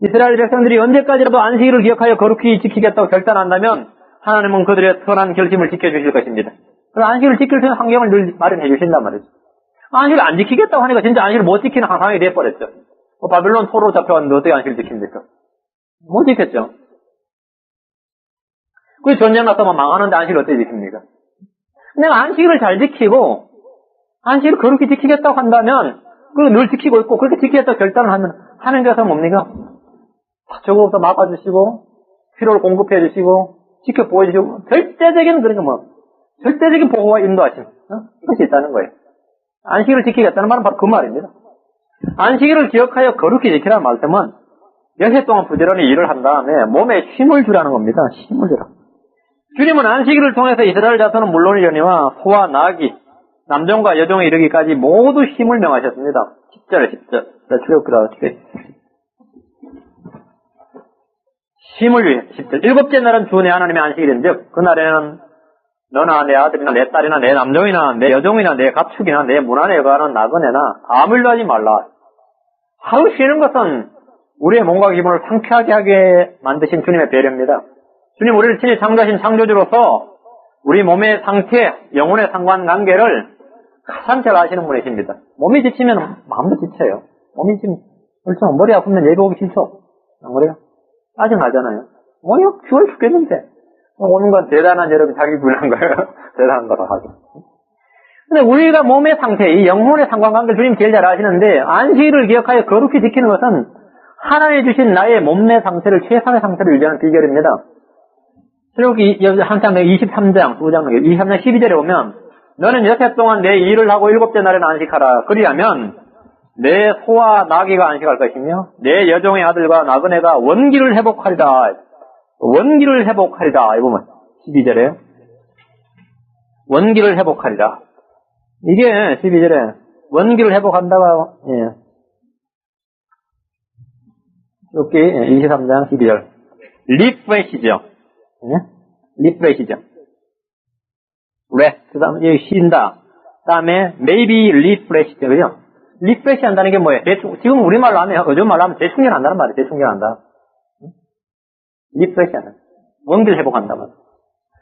이스라엘 백성들이 언제까지라도 안식일을 기억하여 거룩히 지키겠다고 결단한다면 하나님은 그들의 선한 결심을 지켜주실 것입니다. 그래서 안식일을 지킬 수 있는 환경을 늘 마련해 주신단 말이죠. 안식일을 안 지키겠다고 하니까 진짜 안식일을 못 지키는 상황이 되어버렸죠. 바빌론 포로로 잡혀갔는데 어떻게 안식일을 지킵니까? 못 지켰죠. 그 전쟁 나서만 망하는데 안식일을 어떻게 지킵니까? 내가 안식일을 잘 지키고 안식일을 거룩히 지키겠다고 한다면 그걸 늘 지키고 있고 그렇게 지키겠다고 결단을 하면 하나님께서 뭡니까? 저거부터 막아주시고 필요를 공급해 주시고 지켜 보여주시고 절대적인 절대적인 보호와 인도하심 이것이 있다는 거예요. 안식일을 지키겠다는 말은 바로 그 말입니다. 안식일을 기억하여 거룩히 지키라는 말씀은 몇 해 동안 부지런히 일을 한 다음에 몸에 힘을 주라는 겁니다. 힘을 주라. 주님은 안식일을 통해서 이스라엘 자손은 물론이려니와 소와 나귀, 남종과 여종에 이르기까지 모두 힘을 명하셨습니다. 10절. 출애굽기다. 힘을 위해 10절. 일곱째 날은 주 내 하나님의 안식일인즉 그날에는 너나 내 아들이나 내 딸이나 내 남종이나 내 여종이나 내 가축이나 내 문 안에 거하는 나그네나 아무 일도 하지 말라. 하루 쉬는 것은 우리의 몸과 기분을 상쾌하게 하게 만드신 주님의 배려입니다. 주님 우리를 친히 창조하신 창조주로서 우리 몸의 상태, 영혼의 상관관계를 가장 잘 아시는 분이십니다. 몸이 지치면 마음도 지쳐요. 몸이 지금 그렇죠. 머리 아프면 예배 오기 싫죠. 안 그래요? 짜증나잖아요. 귀월 죽겠는데. 오는 건 대단한 여러분 자기 부인한 거예요. 대단한 거라 하죠. 근데 우리가 몸의 상태, 이 영혼의 상관관계를 주님 제일 잘 아시는데 안식일을 기억하여 거룩히 지키는 것은 하나님 주신 나의 몸의 상태를 최상의 상태를 유지하는 비결입니다. 여기 한참 23장 23장 12절에 보면 너는 여태 동안 내 일을 하고 일곱째 날에는 안식하라. 그리하면 내 소와 나귀가 안식할 것이며 내 여종의 아들과 나그네가 원기를 회복하리라. 원기를 회복하리라. 이보면 12절에 원기를 회복하리라. 이게 12절에 원기를 회복한다고 여기 23장 12절 리프레시죠. 리프레시죠. 그 다음에 여기 쉰다. 그 다음에 maybe refresh죠. 그죠? 리프레시 한다는 게 뭐예요? 지금 우리말로 하면, 요즘 말로 하면 재충전한다는 말이에요. 재충전한다. 리프레시 한다. 원기를 회복한다.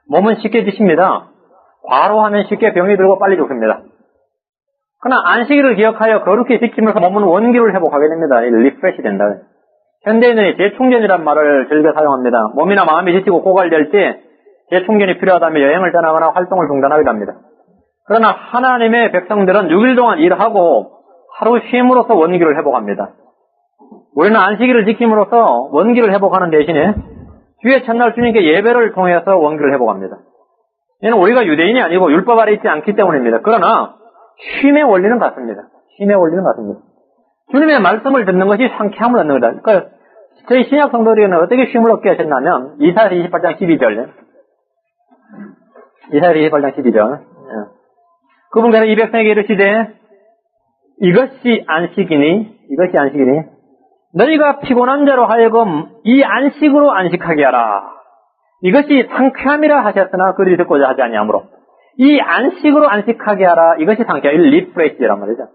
몸은 씻겨지십니다. 과로하면 쉽게 병이 들고 빨리 죽습니다. 그러나 안식일을 기억하여 거룩히 지키면서 몸은 원기를 회복하게 됩니다. 리프레시 된다. 현대인들이 재충전이란 말을 즐겨 사용합니다. 몸이나 마음이 지치고 고갈될 때 재충전이 필요하다며 여행을 떠나거나 활동을 중단하기도 합니다. 그러나 하나님의 백성들은 6일 동안 일하고 하루 쉼으로써 원기를 회복합니다. 우리는 안식일을 지킴으로써 원기를 회복하는 대신에 주의 첫날 주님께 예배를 통해서 원기를 회복합니다. 이는 우리가 유대인이 아니고 율법 아래 있지 않기 때문입니다. 그러나 쉼의 원리는 같습니다. 쉼의 원리는 같습니다. 주님의 말씀을 듣는 것이 상쾌함을 얻는 거다. 그러니까 저희 신약 성도들은 어떻게 쉼을 얻게 하셨냐면 이사야 28장 12절 이사야 28장 12절 그분께서 이 백성에게 이르시되 이것이 안식이니 너희가 피곤한 자로 하여금 이 안식으로 안식하게 하라. 이것이 상쾌함이라 하셨으나 그들이 듣고자 하지 아니하므로 이 안식으로 안식하게 하라. 이것이 상쾌함, 리프레시란 말이죠.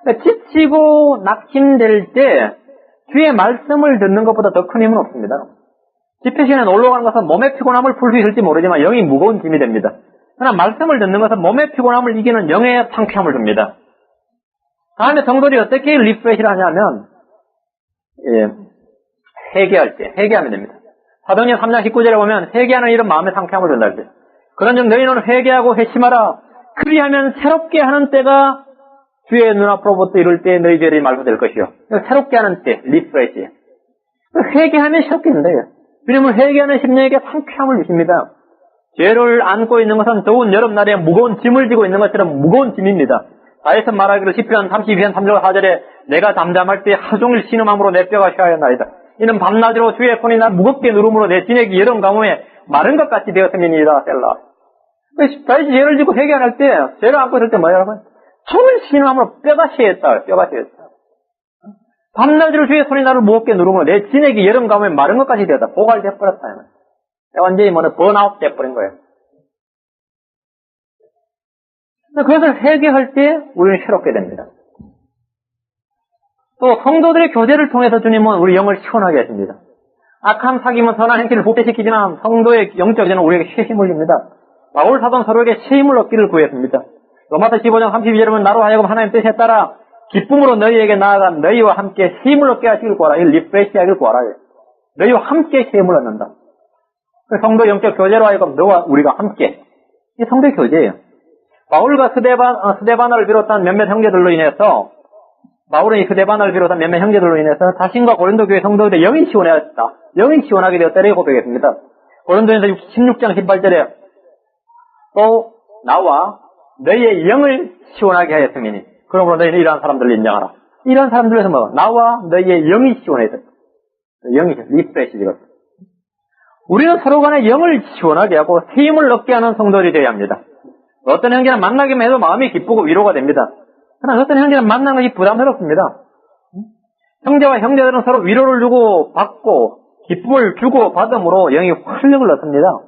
그러니까 지치고 낙심될 때 주의 말씀을 듣는 것보다 더 큰 힘은 없습니다. 집회 시간에 놀러 가는 것은 몸의 피곤함을 풀 수 있을지 모르지만 영이 무거운 짐이 됩니다. 그러나 말씀을 듣는 것은 몸의 피곤함을 이기는 영의 상쾌함을 줍니다. 다음에 성도들이 어떻게 리프레시를 하냐면 회개하면 됩니다. 사도행전 3장 19절에 보면 회개하는 일은 마음의 상쾌함을 준다 할 때. 그런즉 너희는 회개하고 회심하라. 그리하면 새롭게 하는 때가 주의 눈앞으로부터 이룰 때 너희 죄를 말소될 것이요. 새롭게 하는 때, 리프레시. 회개하면 새롭게 된다. 주님은 회개하는 심령에게 상쾌함을 주십니다. 죄를 안고 있는 것은 더운 여름날에 무거운 짐을 지고 있는 것처럼 무거운 짐입니다. 다윗은 말하기를 시편 32편 3절 4절에 내가 잠잠할 때 하종일 신음함으로 내 뼈가 쉬어야나이다. 이는 밤낮으로 주의 손이 날 무겁게 누름으로 내 진액이 여름 가뭄에 마른 것 같이 되었음이니이다. 셀라. 다윗이 죄를 지고 회개 안 할 때, 죄를 안고 있을 때 뭐야? 종일 신음함으로 뼈가 쉬었다. 밤낮으로 주의 손이 나를 무겁게 누름으로 내 진액이 여름 가뭄에 마른 것 같이 되었다. 고갈돼버렸다. 완전히 번아웃 돼버린 거예요. 그것을 회개할 때 우리는 새롭게 됩니다. 또 성도들의 교제를 통해서 주님은 우리 영을 시원하게 하십니다. 악함, 사귐은 선한 행실을 복대시키지만 성도의 영적 죄는 우리에게 새 힘을 줍니다. 바울 사도는 서로에게 새 힘을 얻기를 구했습니다. 로마서 15장 32절에 보면 나로 하여금 하나님 뜻에 따라 기쁨으로 너희에게 나아가 너희와 함께 새 힘을 얻게 하시길 구하라. 이 리프레시하기를 구하라. 너희와 함께 새 힘을 얻는다. 성도 영적 교제로 하여금 너와 우리가 함께. 이게 성도의 교제예요. 바울과 스데바나를 비롯한 몇몇 형제들로 인해서 바울은 이 스데바나를 비롯한 몇몇 형제들로 인해서 자신과 고린도 교회 성도들의 영이 시원해졌다. 영이 시원하게 되었다고 고백했습니다. 고린도전서 16장 18절에 또 나와 너희의 영을 시원하게 하였음이니 그러므로 너희는 이러한 사람들을 인정하라. 이러한 사람들에서 뭐 나와 너희의 영이 시원해졌다. 영이 리프레시지거든. 우리는 서로 간에 영을 시원하게 하고 새 힘을 얻게 하는 성도들이 되어야 합니다. 어떤 형제는 만나기만 해도 마음이 기쁘고 위로가 됩니다. 그러나 어떤 형제는 만나는 것이 부담스럽습니다. 형제와 형제들은 서로 위로를 주고 받고 기쁨을 주고 받음으로 영이 활력을 얻습니다.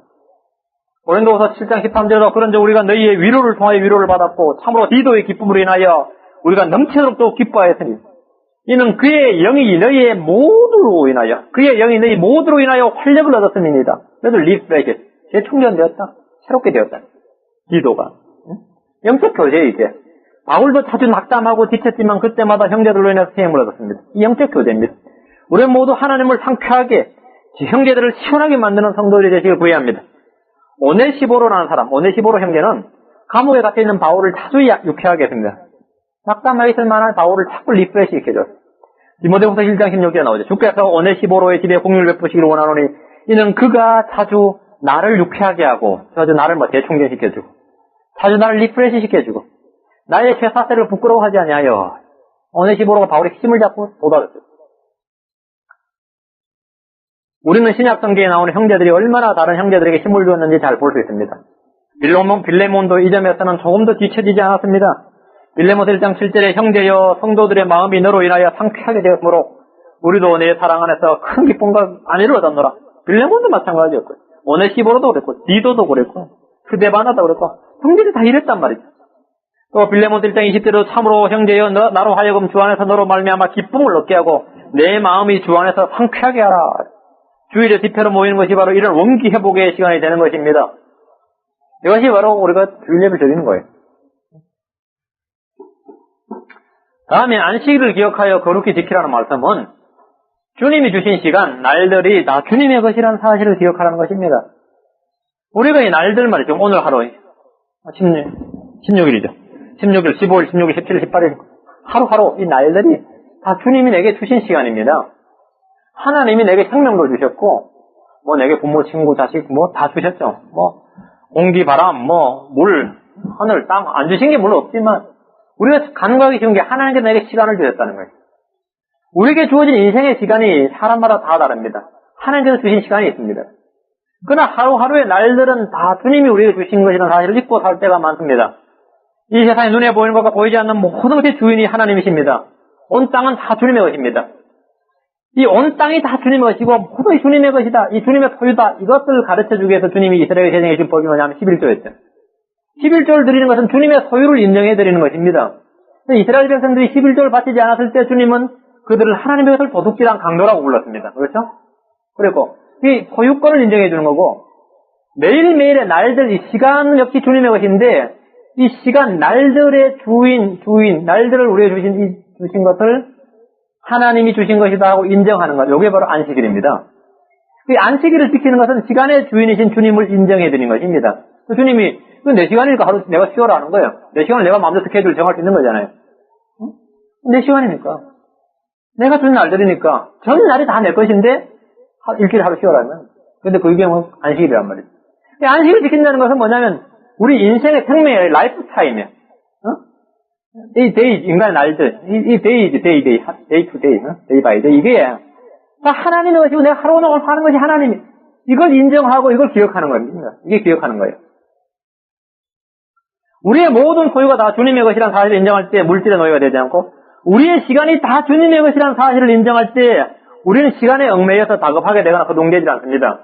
고린도후서 7장 13절에도 그런즉 우리가 너희의 위로를 통하여 위로를 받았고 참으로 디도의 기쁨으로 인하여 우리가 넘치도록 또 기뻐하였으니 이는 그의 영이 너희의 모두로 인하여 그의 영이 너희 모두로 인하여 활력을 얻었음이니이다. 그래도 리프레시 재충전되었다. 새롭게 되었다. 디도가 영적 교제에 이제 바울도 자주 낙담하고 지쳤지만 그때마다 형제들로 인해서 새 힘을 얻었습니다. 이 영적 교제입니다. 우리는 모두 하나님을 상쾌하게 형제들을 시원하게 만드는 성도들이 되시길 구해야 합니다. 오네시보로라는 사람, 오네시보로 형제는 감옥에 갇혀있는 바울을 자주 유쾌하게 했습니다. 낙담하게 있을 만한 바울을 자꾸 리프레시 시켜줘요. 디모데후서 1장 16절에 나오죠. 주께서 오네시보로의 집에 공유를 베푸시기를 원하노니 이는 그가 자주 나를 유쾌하게 하고 자주 나를 재충전시켜주고 자주 나를 리프레시 시켜주고 나의 죄사세를 부끄러워하지 아니하여 오네시보로가 바울의 힘을 잡고 돋아줬어요. 우리는 신약 성경에 나오는 형제들이 얼마나 다른 형제들에게 힘을 주었는지 잘 볼 수 있습니다. 빌레몬도 이 점에서는 조금도 뒤처지지 않았습니다. 빌레몬서 1장 7절에 형제여 성도들의 마음이 너로 인하여 상쾌하게 되었으므로 우리도 내 사랑 안에서 큰 기쁨과 안위를 얻었노라. 빌레몬도 마찬가지였고요. 오네시보로도 그랬고 디도도 그랬고 스데바나도 그랬고 형제들이 다 이랬단 말이죠. 또 빌레몬서 1장 20절에도 참으로 형제여 나로 하여금 주 안에서 너로 말미암아 기쁨을 얻게 하고 내 마음이 주 안에서 상쾌하게 하라. 주일에 집회로 모이는 것이 바로 이런 원기 회복의 시간이 되는 것입니다. 이것이 바로 우리가 주일 예배를 드리는 거예요. 다음에 안식일을 기억하여 거룩히 지키라는 말씀은 주님이 주신 시간, 날들이 다 주님의 것이라는 사실을 기억하라는 것입니다. 우리가 이 날들 말이죠. 오늘 하루 16일이죠. 16일, 15일, 16일, 17일, 18일 하루하루 이 날들이 다 주님이 내게 주신 시간입니다. 하나님이 내게 생명도 주셨고 뭐 내게 부모, 친구, 자식 뭐 다 주셨죠. 뭐 공기, 바람, 뭐 물, 하늘, 땅 안 주신 게 물론 없지만 우리가 간과하기 쉬운 게 하나님께서 내게 시간을 주셨다는 거예요. 우리에게 주어진 인생의 시간이 사람마다 다 다릅니다. 하나님께서 주신 시간이 있습니다. 그러나 하루하루의 날들은 다 주님이 우리에게 주신 것이라는 사실을 잊고 살 때가 많습니다. 이 세상에 눈에 보이는 것과 보이지 않는 모든 것의 주인이 하나님이십니다. 온 땅은 다 주님의 것입니다. 이 온 땅이 다 주님의 것이고 모두 주님의 것이다. 이 주님의 소유다. 이것을 가르쳐주기 위해서 주님이 이스라엘에게 제정해 준 법이 뭐냐면 11조였죠. 11조를 드리는 것은 주님의 소유를 인정해 드리는 것입니다. 이스라엘 백성들이 11조를 바치지 않았을 때 주님은 그들을 하나님의 것을 도둑질한 강도라고 불렀습니다. 그렇죠? 그리고 이 소유권을 인정해 주는 거고 매일매일의 날들, 이 시간은 역시 주님의 것인데 이 시간, 날들의 주인, 날들을 우리에게 주신 것을 하나님이 주신 것이다 하고 인정하는 것. 이게 바로 안식일입니다. 이 안식일을 지키는 것은 시간의 주인이신 주님을 인정해 드리는 것입니다. 주님이 내 시간이니까 하루 내가 쉬어라 하는 거예요. 내 시간을 내가 마음대로 스케줄 정할 수 있는 거잖아요. 내 시간이니까. 내가 준 날들이니까 전 날이 다 내 것인데 일주일에 하루 쉬어라면. 근데 그게 뭐 안식일이란 말이에요. 안식일을 지킨다는 것은 뭐냐면 우리 인생의 생명의 라이프 타임이에요. 이 데이, 인간의 날들, 이 데이 투 데이, 데이 바이 데이, 이게 다 하나님의 것이고 내가 하루오늘 사는 것이 하나님이 이걸 인정하고 이걸 기억하는 겁니다. 이게 기억하는 거예요. 우리의 모든 소유가 다 주님의 것이라는 사실을 인정할 때 물질의 노예가 되지 않고 우리의 시간이 다 주님의 것이라는 사실을 인정할 때 우리는 시간에 얽매여서 다급하게 되거나 허둥대지 않습니다.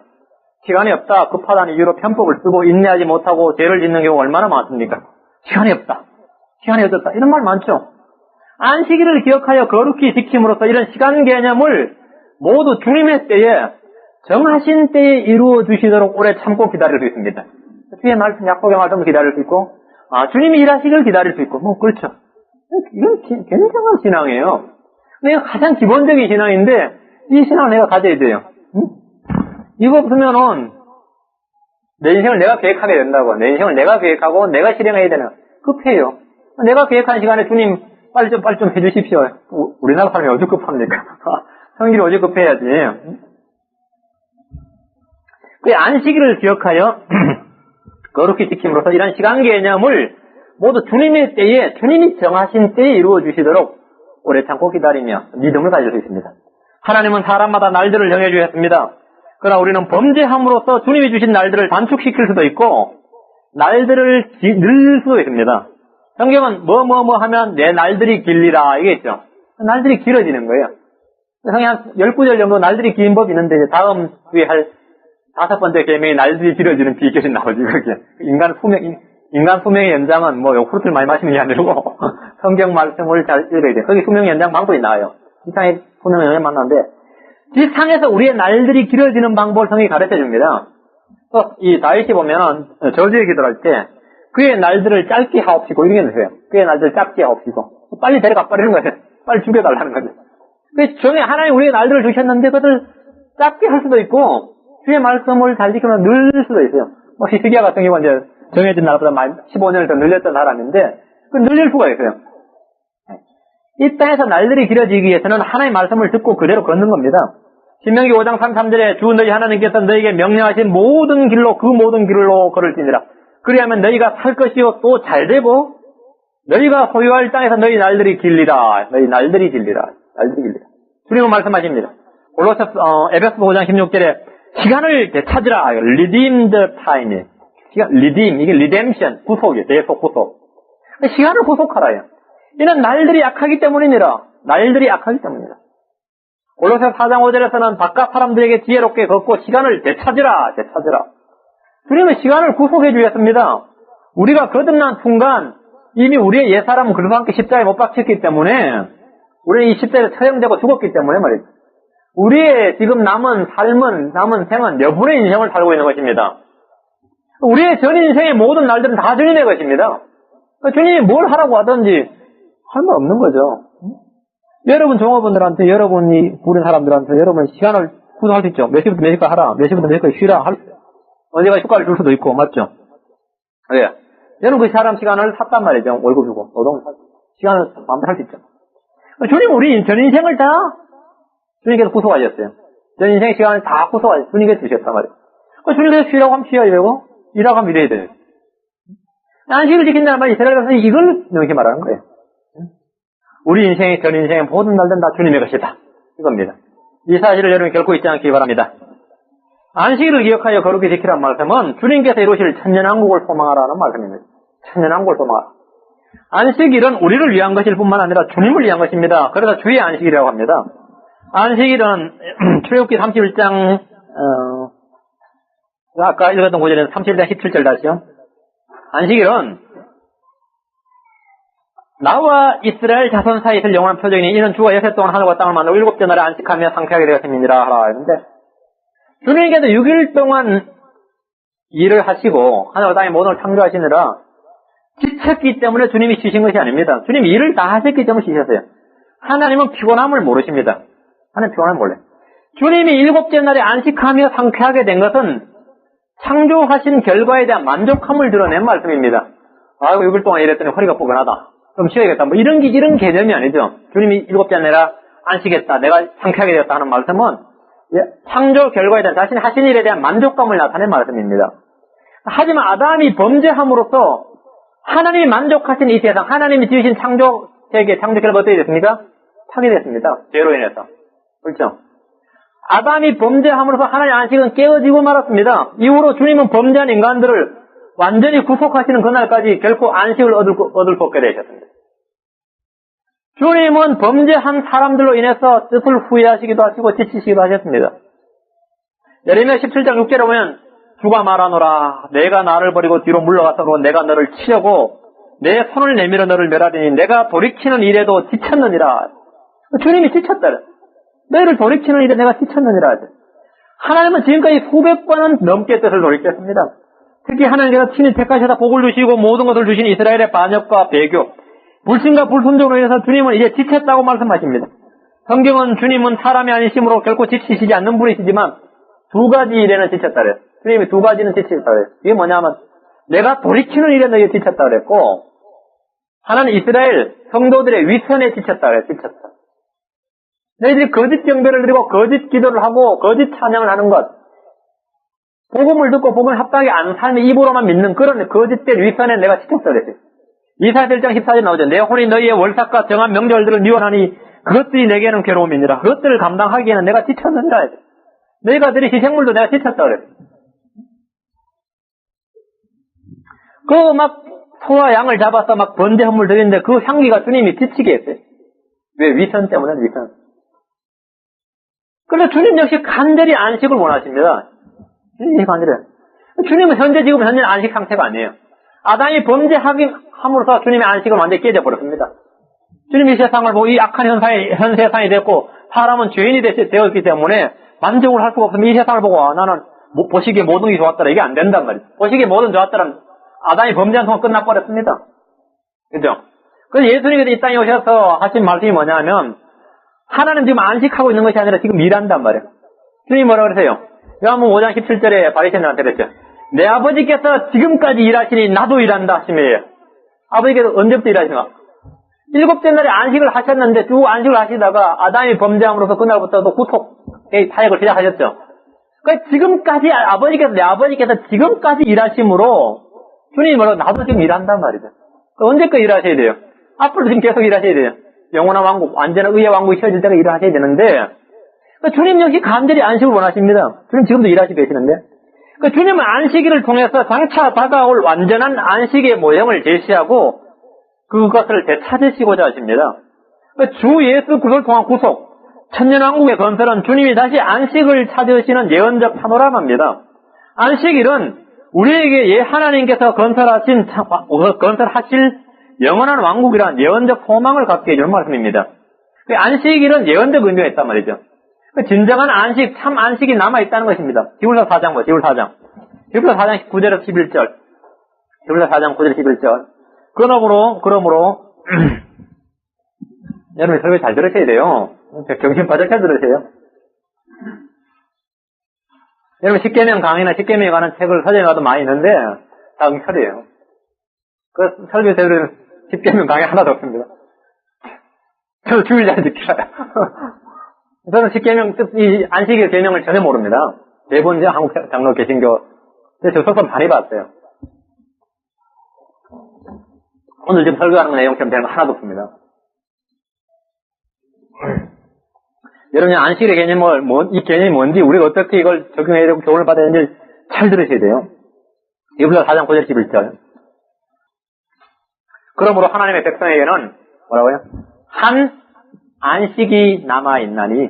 시간이 없다, 급하다는 이유로 편법을 쓰고 인내하지 못하고 죄를 짓는 경우가 얼마나 많습니까? 시간이 없다, 시간이 없었다 이런 말 많죠. 안식일을 기억하여 거룩히 지킴으로써 이런 시간 개념을 모두 주님의 때에 정하신 때에 이루어 주시도록 오래 참고 기다릴 수 있습니다. 뒤에 말씀, 약속의 말씀을 기다릴 수 있고 주님이 일하시기를 기다릴 수 있고 뭐 그렇죠. 이건 굉장한 신앙이에요. 이거 가장 기본적인 신앙인데 이 신앙을 내가 가져야 돼요. 응? 이거 없으면은 내 인생을 내가 계획하게 된다고. 내 인생을 내가 계획하고 내가 실행해야 되는 급해요. 내가 계획한 시간에 주님 빨리 좀 해주십시오. 우리나라 사람이 어디 급합니까? 성질이 어디 급해야지. 그 안식일을 기억하여 거룩히 지킴으로써 이런 시간 개념을 모두 주님의 때에 주님이 정하신 때에 이루어 주시도록 오래 참고 기다리며 믿음을 가질 수 있습니다. 하나님은 사람마다 날들을 정해 주셨습니다. 그러나 우리는 범죄함으로써 주님이 주신 날들을 단축시킬 수도 있고 날들을 늘 수도 있습니다. 성경은 뭐 하면 내 날들이 길리라 이게 있죠. 날들이 길어지는 거예요. 성경 한 10구절 정도 날들이 긴 법이 있는데 이제 다음 주에 할 5번째 계명이 날들이 길어지는 비결이 나오지. 그게 인간 수명의 연장은 뭐 요구르트를 많이 마시는 게 아니고 성경 말씀을 잘 읽어야 돼. 거기 수명 연장 방법이 나와요. 지상의 수명 연장 만나는데 지상에서 우리의 날들이 길어지는 방법을 성경이 가르쳐 줍니다. 이 다윗이 보면은 저주의 기도를 할 때 그의 날들을 짧게 하옵시고 이런 게 있어요. 그의 날들을 짧게 하옵시고 빨리 데려가 버리는 거예요. 빨리 죽여달라는 거죠. 그 종에 하나님 우리의 날들을 주셨는데 그것을 짧게 할 수도 있고 주의 말씀을 잘 지키면 늘 수도 있어요. 뭐 히스기야 같은 경우는 이제 정해진 날보다 15년을 더 늘렸던 사람인데 그 늘릴 수가 있어요. 이 땅에서 날들이 길어지기 위해서는 하나님의 말씀을 듣고 그대로 걷는 겁니다. 신명기 5장 33절에 주 너희 하나님께서 너희에게 명령하신 모든 길로 그 모든 길로 걸을지니라. 그리하면 너희가 살 것이요 또 잘되고 너희가 소유할 땅에서 너희 날들이 길리라. 너희 날들이 길리라. 날들이 길리라. 주님은 말씀하십니다. 에베소서 5장 16절에 시간을 되찾으라. redeem the time. redeem, 이게 redemption, 구속이에요. 대속, 구속. 시간을 구속하라요. 이는 날들이 약하기 때문이니라. 날들이 약하기 때문이라. 골로새 4장 5절에서는 바깥 사람들에게 지혜롭게 걷고 시간을 되찾으라. 주님은 시간을 구속해 주셨습니다. 우리가 거듭난 순간 이미 우리의 옛사람은 그리스도와 함께 십자가에 못 박혔기 때문에 우리는 이 십자가에 처형되고 죽었기 때문에 말이죠. 우리의 지금 남은 삶은, 남은 생은 여분의 인생을 살고 있는 것입니다. 우리의 전 인생의 모든 날들은 다 주님의 것입니다. 주님이 뭘 하라고 하든지 할 말 없는 거죠. 여러분 종업원들한테, 여러분이 부른 사람들한테 여러분 시간을 구성할 수 있죠. 몇 시부터 몇 시까지 하라, 몇 시부터 몇 시까지 쉬라, 언제가 휴가를 줄 수도 있고, 맞죠? 왜? 여러분 그 사람 시간을 샀단 말이죠. 월급 주고, 노동을 샀죠. 시간을 마음대로 할 수 있죠. 주님 우리 전 인생을 다 주님께서 구속하셨어요. 전 인생의 시간을 다 구속하셨어요. 주님께서 주셨단 말이에요. 주님께서 쉬라고 하면 쉬어야 되고, 일하고 하면 일해야 돼요. 안식을 지킨다는 말이 이스라엘 가서 이걸 명심하라는 거예요. 우리 인생의 전 인생의 모든 날들은 다 주님의 것이다. 이겁니다. 이 사실을 여러분 결코 잊지 않기 바랍니다. 안식일을 기억하여 거룩히 지키라는 말씀은 주님께서 이루실 천년왕국을 소망하라는 말씀입니다. 천년왕국을 소망하라. 안식일은 우리를 위한 것일 뿐만 아니라 주님을 위한 것입니다. 그래서 주의 안식일이라고 합니다. 안식일은 출애굽기 31장 아까 읽었던 구절에는 31장 17절 다시요. 안식일은 나와 이스라엘 자손 사이에 있을 영원한 표적이니 이는 주가 여섯 동안 하늘과 땅을 만들고 일곱째 날에 안식하며 상쾌하게 되었음이니라 하라 했는데 주님께서 6일 동안 일을 하시고 하늘과 땅의 모든 걸 창조하시느라 지쳤기 때문에 주님이 쉬신 것이 아닙니다. 주님이 일을 다 하셨기 때문에 쉬셨어요. 하나님은 피곤함을 모르십니다. 하나님 피곤함을 몰라요. 주님이 일곱째 날에 안식하며 상쾌하게 된 것은 창조하신 결과에 대한 만족함을 드러낸 말씀입니다. 아이고 6일 동안 일했더니 허리가 뻐근하다. 좀 쉬어야겠다. 뭐 이런 개념이 아니죠. 주님이 일곱째 날에 안식했다. 내가 상쾌하게 되었다 하는 말씀은 창조 결과에 대한 자신이 하신 일에 대한 만족감을 나타낸 말씀입니다. 하지만 아담이 범죄함으로써 하나님이 만족하신 이 세상, 하나님이 지으신 창조 세계, 창조 결과 어떻게 됐습니까? 파괴됐습니다. 죄로 인해서. 그렇죠? 아담이 범죄함으로써 하나님의 안식은 깨어지고 말았습니다. 이후로 주님은 범죄한 인간들을 완전히 구속하시는 그날까지 결코 안식을 얻을 수 없게 되셨습니다. 주님은 범죄한 사람들로 인해서 뜻을 후회하시기도 하시고 지치시기도 하셨습니다. 예레미야 17장 6절에 보면 주가 말하노라 내가 나를 버리고 뒤로 물러가서 내가 너를 치려고 내 손을 내밀어 너를 멸하리니 내가 돌이키는 일에도 지쳤느니라. 주님이 지쳤다. 너희를 돌이키는 일에 내가 지쳤느니라. 하나님은 지금까지 수백 번은 넘게 뜻을 돌이켰습니다. 특히 하나님께서 친히 택하셔서 복을 주시고 모든 것을 주신 이스라엘의 반역과 배교, 불신과 불순종으로 인해서 주님은 이제 지쳤다고 말씀하십니다. 성경은 주님은 사람이 아니심으로 결코 지치시지 않는 분이시지만 두 가지 일에는 지쳤다 그래요. 주님이 두 가지는 지쳤다 그래요. 이게 뭐냐면 내가 돌이키는 일에 너희 지쳤다 그랬고 하나는 이스라엘 성도들의 위선에 지쳤다 그래요. 지쳤다. 너희들이 거짓 경배를 드리고 거짓 기도를 하고 거짓 찬양을 하는 것, 복음을 듣고 복음을 합당하게 안 살면 입으로만 믿는 그런 거짓된 위선에 내가 지쳤다 그랬어요. 이사야 1장 14절 나오죠. 내 혼이 너희의 월삭과 정한 명절들을 미워하니 그것들이 내게는 괴로움이니라. 그것들을 감당하기에는 내가 지쳤느니라. 너희가 드린 희생물도 내가 지쳤다 그랬어요. 그 막 소와 양을 잡아서 막 번제 헌물 드리는데 그 향기가 주님이 지치게 했어요. 왜? 위선 때문에 위선. 그런데 주님 역시 간절히 안식을 원하십니다. 주님이 간절해요. 주님은 현재 안식 상태가 아니에요. 아담이 범죄함으로써 주님의 안식을 완전히 깨져버렸습니다. 주님이 이 세상을 보고 이 악한 현 세상이 됐고 사람은 죄인이 되었기 때문에 만족을 할 수가 없으면 이 세상을 보고 나는 보시기에 모든 게 좋았더라. 이게 안 된단 말이에요. 보시기에 모든 좋았더라. 아담이 범죄한 순간 끝나버렸습니다. 그죠? 그래서 예수님께서 이 땅에 오셔서 하신 말씀이 뭐냐면 하나님 지금 안식하고 있는 것이 아니라 지금 일한단 말이에요. 주님이 뭐라고 그러세요? 요한복음 5장 17절에 바리새인들한테 그랬죠. 내 아버지께서 지금까지 일하시니 나도 일한다 하시며요. 아버지께서 언제부터 일하시나? 일곱째 날에 안식을 하셨는데 쭉 안식을 하시다가 아담이 범죄함으로써 그날부터도 구속의 사역을 시작하셨죠. 그러니까 지금까지 내 아버지께서 지금까지 일하심으로 주님이 뭐라고 나도 지금 일한단 말이죠. 언제까지 일하셔야 돼요? 앞으로도 지금 계속 일하셔야 돼요. 영원한 왕국, 완전한 의의 왕국이 세워질 때가 일하셔야 되는데 그러니까 주님 역시 간절히 안식을 원하십니다. 주님 지금도 일하시고 계시는데 그러니까 주님은 안식일을 통해서 장차 다가올 완전한 안식의 모형을 제시하고 그것을 되찾으시고자 하십니다. 그러니까 주 예수 그리스도를 통한 구속, 천년왕국의 건설은 주님이 다시 안식을 찾으시는 예언적 파노라마입니다. 안식일은 우리에게 하나님께서 건설하실 영원한 왕국이란 예언적 소망을 갖게 해주는 말씀입니다. 안식일은 예언적 의미가 있단 말이죠. 진정한 안식, 참 안식이 남아있다는 것입니다. 디울서 4장. 히브리서 4장 9절에서 11절. 히브리서 4장 9절 11절. 그러므로 여러분 설교 잘 들으셔야 돼요. 정신 바짝 들으세요. 여러분 십계명 강의나 십계명에 관한 책을 서점에 가도 많이 있는데 다 응철이에요. 그 설교 제도는 십계명 강의 하나도 없습니다. 저도 주일 잘 지켜요. 저는 십계명 뜻, 이 안식일 계명을 전혀 모릅니다. 대부분 한국 장로 개신교 저 속선 많이 봤어요. 오늘 지금 설교하는 내용처럼 되는 거 하나도 없습니다. 여러분이 안식일의 개념을, 이 개념이 뭔지, 우리가 어떻게 이걸 적용해야 되고 교훈을 받아야 되는지 잘 들으셔야 돼요. 히브리서 4장 9절 11절. 그러므로 하나님의 백성에게는 뭐라고요? 한 안식이 남아있나니,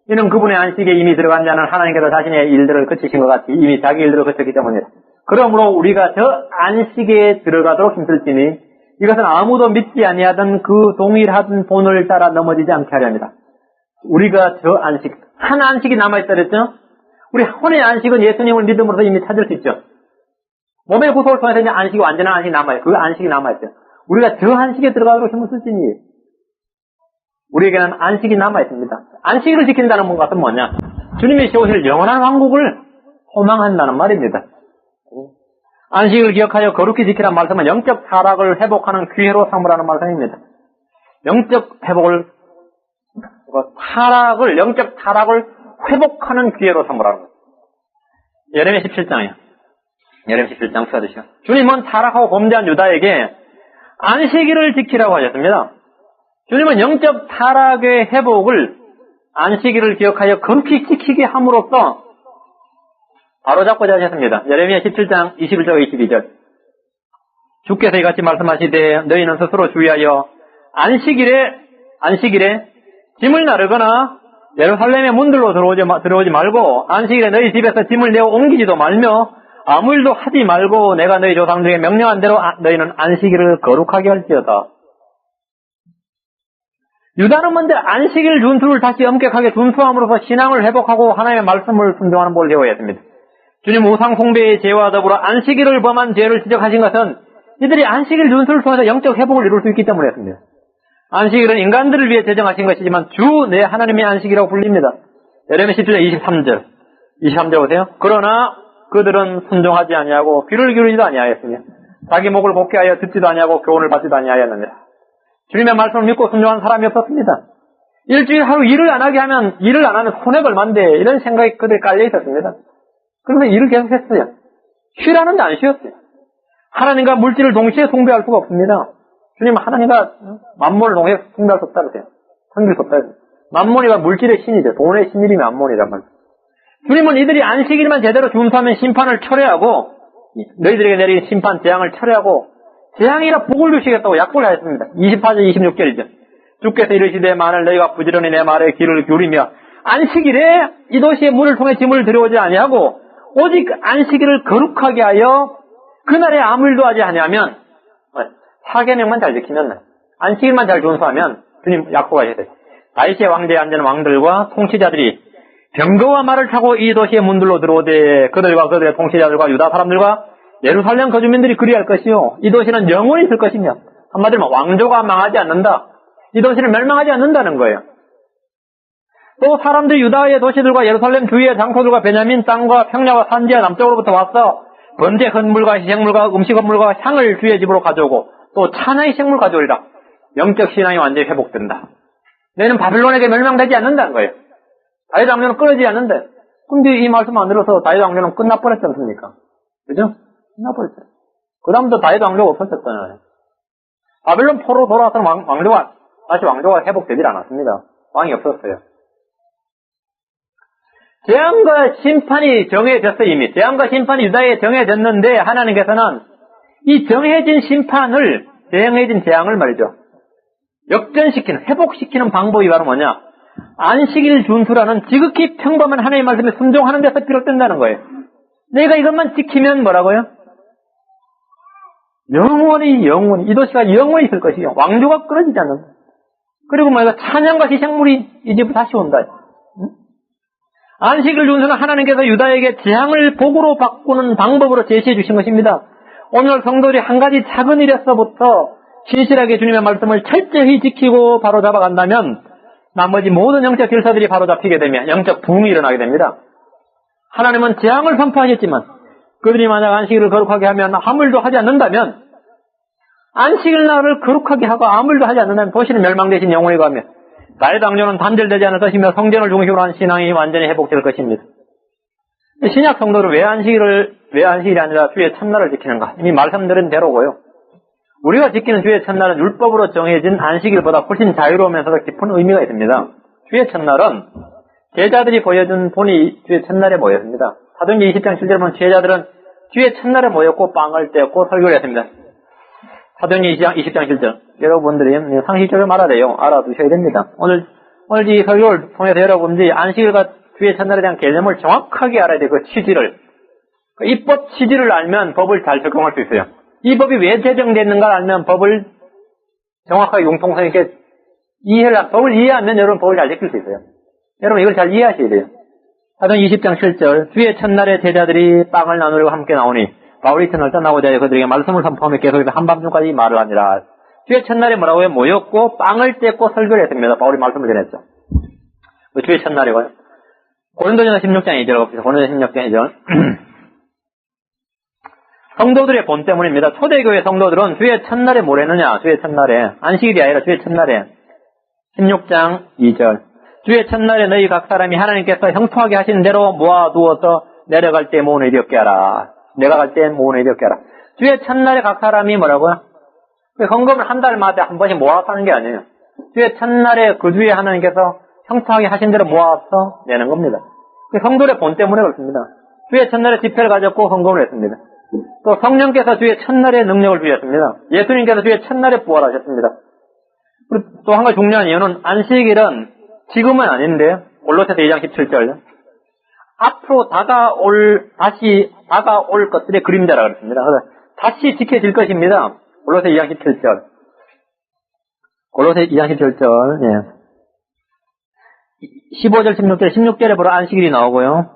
이는 그분의 안식에 이미 들어간 자는 하나님께서 자신의 일들을 그치신 것 같이 이미 자기 일들을 그쳤기 때문이다. 그러므로 우리가 저 안식에 들어가도록 힘쓸지니 이것은 아무도 믿지 아니하던 그 동일한 본을 따라 넘어지지 않게 하려 합니다. 우리가 저 안식, 한 안식이 남아있다 그랬죠? 우리 혼의 안식은 예수님을 믿음으로서 이미 찾을 수 있죠. 몸의 구속을 통해서 이제 안식이 완전한 안식이 남아요. 그 안식이 남아있어요. 우리가 저 안식에 들어가도록 힘을 쓸지니 우리에게는 안식이 남아있습니다. 안식일을 지킨다는 것은 뭐냐? 주님이 세우실 영원한 왕국을 소망한다는 말입니다. 안식을 기억하여 거룩히 지키란 말씀은 영적 타락을 회복하는 기회로 삼으라는 말씀입니다. 영적 타락을 회복하는 기회로 삼으라는 거예요. 예레미야 17장이요. 예레미야 17장 써주시오. 주님은 타락하고 범죄한 유다에게 안식일을 지키라고 하셨습니다. 주님은 영적 타락의 회복을 안식일을 기억하여 거룩히 지키게 함으로써 바로잡고자 하셨습니다. 예레미야 17장 21절 22절. 주께서 이같이 말씀하시되 너희는 스스로 주의하여 안식일에 짐을 나르거나 예루살렘의 문들로 들어오지 말고 안식일에 너희 집에서 짐을 내어 옮기지도 말며 아무 일도 하지 말고 내가 너희 조상들에게 명령한 대로 너희는 안식일을 거룩하게 할지어다. 유다는 먼저 안식일 준수를 다시 엄격하게 준수함으로써 신앙을 회복하고 하나님의 말씀을 순종하는 법을 배워야 했습니다. 주님 우상 숭배의 죄와 더불어 안식일을 범한 죄를 지적하신 것은 이들이 안식일 준수를 통해서 영적 회복을 이룰 수 있기 때문이었습니다. 안식일은 인간들을 위해 제정하신 것이지만 주 내 하나님의 안식이라고 불립니다. 예레미야 17장 23절 보세요. 그러나 그들은 순종하지 아니하고 귀를 기울이지도 아니하였으며 자기 목을 곧게 하여 듣지도 아니하고 교훈을 받지도 아니하였느니라. 주님의 말씀을 믿고 순종한 사람이 없었습니다. 일주일 하루 일을 안 하게 하면 일을 안 하면 손해가 얼만데 이런 생각이 그들에 깔려 있었습니다. 그래서 일을 계속했어요. 쉬라는데 안 쉬었어요. 하나님과 물질을 동시에 숭배할 수가 없습니다. 주님은 하나님과 만몬을 동시에 숭배할 수 없다 그러세요. 섬길 수 없다 그러세요. 만몬이가 물질의 신이죠. 돈의 신이면 만몬이란 말이에요. 주님은 이들이 안식일만 제대로 준수하면 심판을 철회하고 너희들에게 내린 심판 재앙을 철회하고 재앙이라 복을 주시겠다고 약속을 하였습니다. 24절 26절이죠. 주께서 이르시되 만일 너희가 부지런히 내 말에 귀를 기울이며 안식일에 이 도시의 문을 통해 짐을 들여오지 아니하고 오직 안식일을 거룩하게 하여 그날에 아무 일도 하지 아니하면 사계명만 잘 지키면 안식일만 잘 준수하면 주님 약속하셔야 돼요. 다윗의 왕대에 앉은 왕들과 통치자들이 병거와 말을 타고 이 도시의 문들로 들어오되 그들과 그들의 통치자들과 유다 사람들과 예루살렘 거주민들이 그리할 것이요 이 도시는 영원히 있을 것이며 한마디로 왕조가 망하지 않는다. 이 도시는 멸망하지 않는다는 거예요. 또 사람들이 유다의 도시들과 예루살렘 주위의 장소들과 베냐민 땅과 평야와 산지와 남쪽으로부터 와서 번제 헌물과 희생물과 음식 헌물과 향을 주의 집으로 가져오고 또 찬양의 식물 가져오리라. 영적 신앙이 완전히 회복된다. 너희는 바빌론에게 멸망되지 않는다는 거예요. 다윗 왕조는 끊어지지 않는데 근데 이 말씀 안 들어서 다윗 왕조는 끝나버렸지 않습니까? 그죠? 끝나버렸어요. 그 다음부터 다윗 왕조가 없어졌잖아요. 바빌론 포로 돌아와서 다시 왕조가 회복되질 않았습니다. 왕이 없었어요. 재앙과 심판이 정해졌어요. 이미 재앙과 심판이 유다에 정해졌는데 하나님께서는 이 정해진 심판을 정해진 재앙을 말이죠. 역전시키는 회복시키는 방법이 바로 뭐냐? 안식일 준수라는 지극히 평범한 하나님의 말씀에 순종하는 데서 비롯된다는 거예요. 내가 이것만 지키면 뭐라고요? 영원히 이 도시가 영원히 있을 것이요 왕조가 끊어지지 않는다. 그리고 찬양과 희생물이 이 집으로 다시 온다. 응? 안식일 준수는 하나님께서 유다에게 재앙을 복으로 바꾸는 방법으로 제시해 주신 것입니다. 오늘 성도들이 한 가지 작은 일에서부터 신실하게 주님의 말씀을 철저히 지키고 바로잡아 간다면 나머지 모든 영적 질서들이 바로잡히게 되면 영적 부흥이 일어나게 됩니다. 하나님은 재앙을 선포하셨지만 그들이 만약 안식일을 거룩하게 하면 아무 일도 하지 않는다면 안식일 날을 거룩하게 하고 아무 일도 하지 않는다면 도시는 멸망되신 영혼이 가며 나의 당조는 단절되지 않을 것이며 성전을 중심으로 한 신앙이 완전히 회복될 것입니다. 신약 성도는 왜 안식일이 아니라 주의 첫날을 지키는가? 이미 말씀드린 대로고요. 우리가 지키는 주의 첫날은 율법으로 정해진 안식일보다 훨씬 자유로우면서도 깊은 의미가 있습니다. 주의 첫날은 제자들이 보여준 본이 주의 첫날에 모였습니다. 사도행전 20장 7절에 보면 제자들은 주의 첫날에 모였고 빵을 떼었고 설교를 했습니다. 사도행전 20장 7절. 여러분들이 상식적으로 알아두셔야 됩니다. 오늘 이 설교를 통해서 여러분들이 안식일과 주의 첫날에 대한 개념을 정확하게 알아야 돼요. 그 취지를. 그 입법 취지를 알면 법을 잘 적용할 수 있어요. 이 법이 왜 제정됐는가를 알면 법을 정확하게 융통성 있게 법을 이해하면 여러분 법을 잘 지킬 수 있어요. 여러분 이걸 잘 이해하셔야 돼요. 사도행전 20장 7절. 주의 첫날에 제자들이 빵을 나누려고 함께 나오니 바울이 이튿날 떠나고자 해 그들에게 말씀을 선포하며 계속해서 한밤중까지 말을 하니라. 주의 첫날에 뭐라고요? 모였고 빵을 떼고 설교를 했습니다. 바울이 말씀을 전했죠. 주의 첫날이고요. 고린도전서 16장 2절 봅시다. 고린도전서 16장 2절. 성도들의 본 때문입니다. 초대교회 성도들은 주의 첫날에 뭘 했느냐? 주의 첫날에. 안식일이 아니라 주의 첫날에. 16장 2절. 주의 첫날에 너희 각 사람이 하나님께서 형통하게 하신 대로 모아두어서 내려갈 때 모은 일이 없게 하라. 내가 갈 때 모은 일이 없게 하라. 주의 첫날에 각 사람이 뭐라고요? 헌금을 한 달마다 한 번씩 모아서 하는 게 아니에요. 주의 첫날에 그 주에 하나님께서 형통하게 하신 대로 모아서 내는 겁니다. 성도의 본 때문에 그렇습니다. 주의 첫날에 집회를 가졌고 헌금을 했습니다. 또 성령께서 주의 첫날에 능력을 주셨습니다. 예수님께서 주의 첫날에 부활하셨습니다. 그리고 또 한 가지 중요한 이유는 안식일은 지금은 아닌데 골로새서 2장 17절 앞으로 다시 다가올 것들의 그림자라고 그랬습니다. 그래서 다시 지켜질 것입니다. 골로새 2장 17절. 골로새 2장 17절. 예. 15절, 16절에 보러 안식일이 나오고요.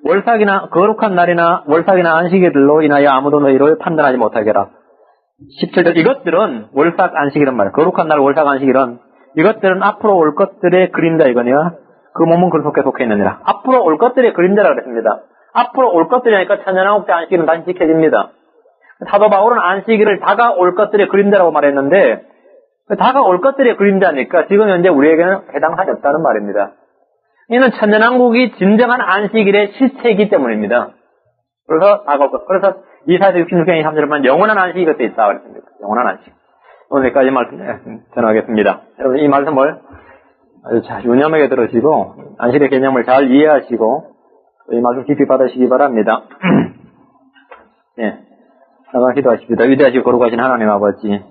월삭이나 거룩한 날이나 월삭이나 안식일로 인하여 아무도 너희를 판단하지 못하게 하라. 17절. 이것들은 월삭 안식일은 말이에요. 거룩한 날 월삭 안식일은 이것들은 앞으로 올 것들의 그림자이거니와 그 몸은 그 속에 속해 있느니라. 앞으로 올 것들의 그림자라고 그랬습니다. 앞으로 올 것들이니까 천년왕국때 안식일은 다시 지켜집니다. 사도 바울은 안식일을 다가올 것들의 그림자라고 말했는데 다가올 것들의 그림자니까 지금 현재 우리에게는 해당하지 없다는 말입니다. 이는 천년왕국이 진정한 안식일의 실체이기 때문입니다. 그래서 다가올 것. 그래서 이사야 66장 23절에 보면 영원한 안식이 곁에 있다 그랬습니다. 영원한 안식. 오늘까지 말씀 전하겠습니다. 여러분 이 말씀을 아주 잘 유념하게 들으시고 안식일의 개념을 잘 이해하시고 이 말씀 깊이 받으시기 바랍니다. 예, 나가 기도하십니다. 위대하시고 거룩하신 하나님 아버지,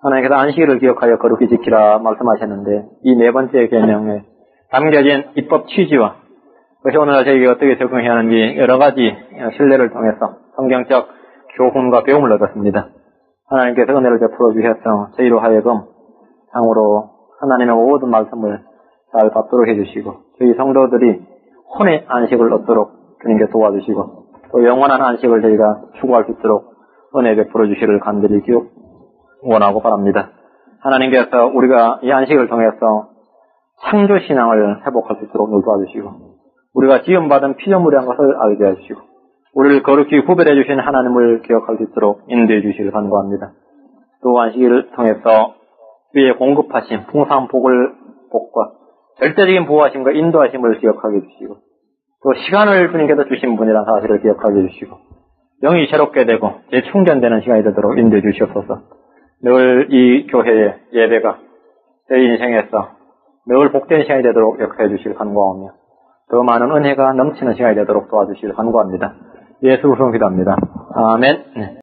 하나님께서 안식일을 기억하여 거룩히 지키라 말씀하셨는데 이 네 번째 계명에 담겨진 입법 취지와 그것이 오늘날 저에게 어떻게 적용해야 하는지 여러 가지 신뢰를 통해서 성경적 교훈과 배움을 얻었습니다. 하나님께서 은혜를 베풀어 주셔서 저희로 하여금 향후로 하나님의 모든 말씀을 잘 받도록 해주시고 저희 성도들이 혼의 안식을 얻도록 주님께 도와주시고 또 영원한 안식을 저희가 추구할 수 있도록 은혜 베풀어 주시기를 간절히 원하고 바랍니다. 하나님께서 우리가 이 안식을 통해서 창조신앙을 회복할 수 있도록 도와주시고 우리가 지음받은 피조물이란 것을 알게 해주시고 우리를 거룩히 구별해 주신 하나님을 기억할 수 있도록 인도해 주시기를 간구합니다. 또 안식일을 통해서 주의 공급하신 풍성한 복과 절대적인 보호하심과 인도하심을 기억하게 해주시고 또 시간을 주님께서 주신 분이라는 사실을 기억하게 해주시고 영이 새롭게 되고 재충전되는 시간이 되도록 인도해 주시옵소서. 늘 이 교회의 예배가 저희 인생에서 늘 복된 시간이 되도록 역사해 주시길 간구하며 더 많은 은혜가 넘치는 시간이 되도록 도와주시길 간구합니다. 예수 그리스도 기도합니다. 아멘.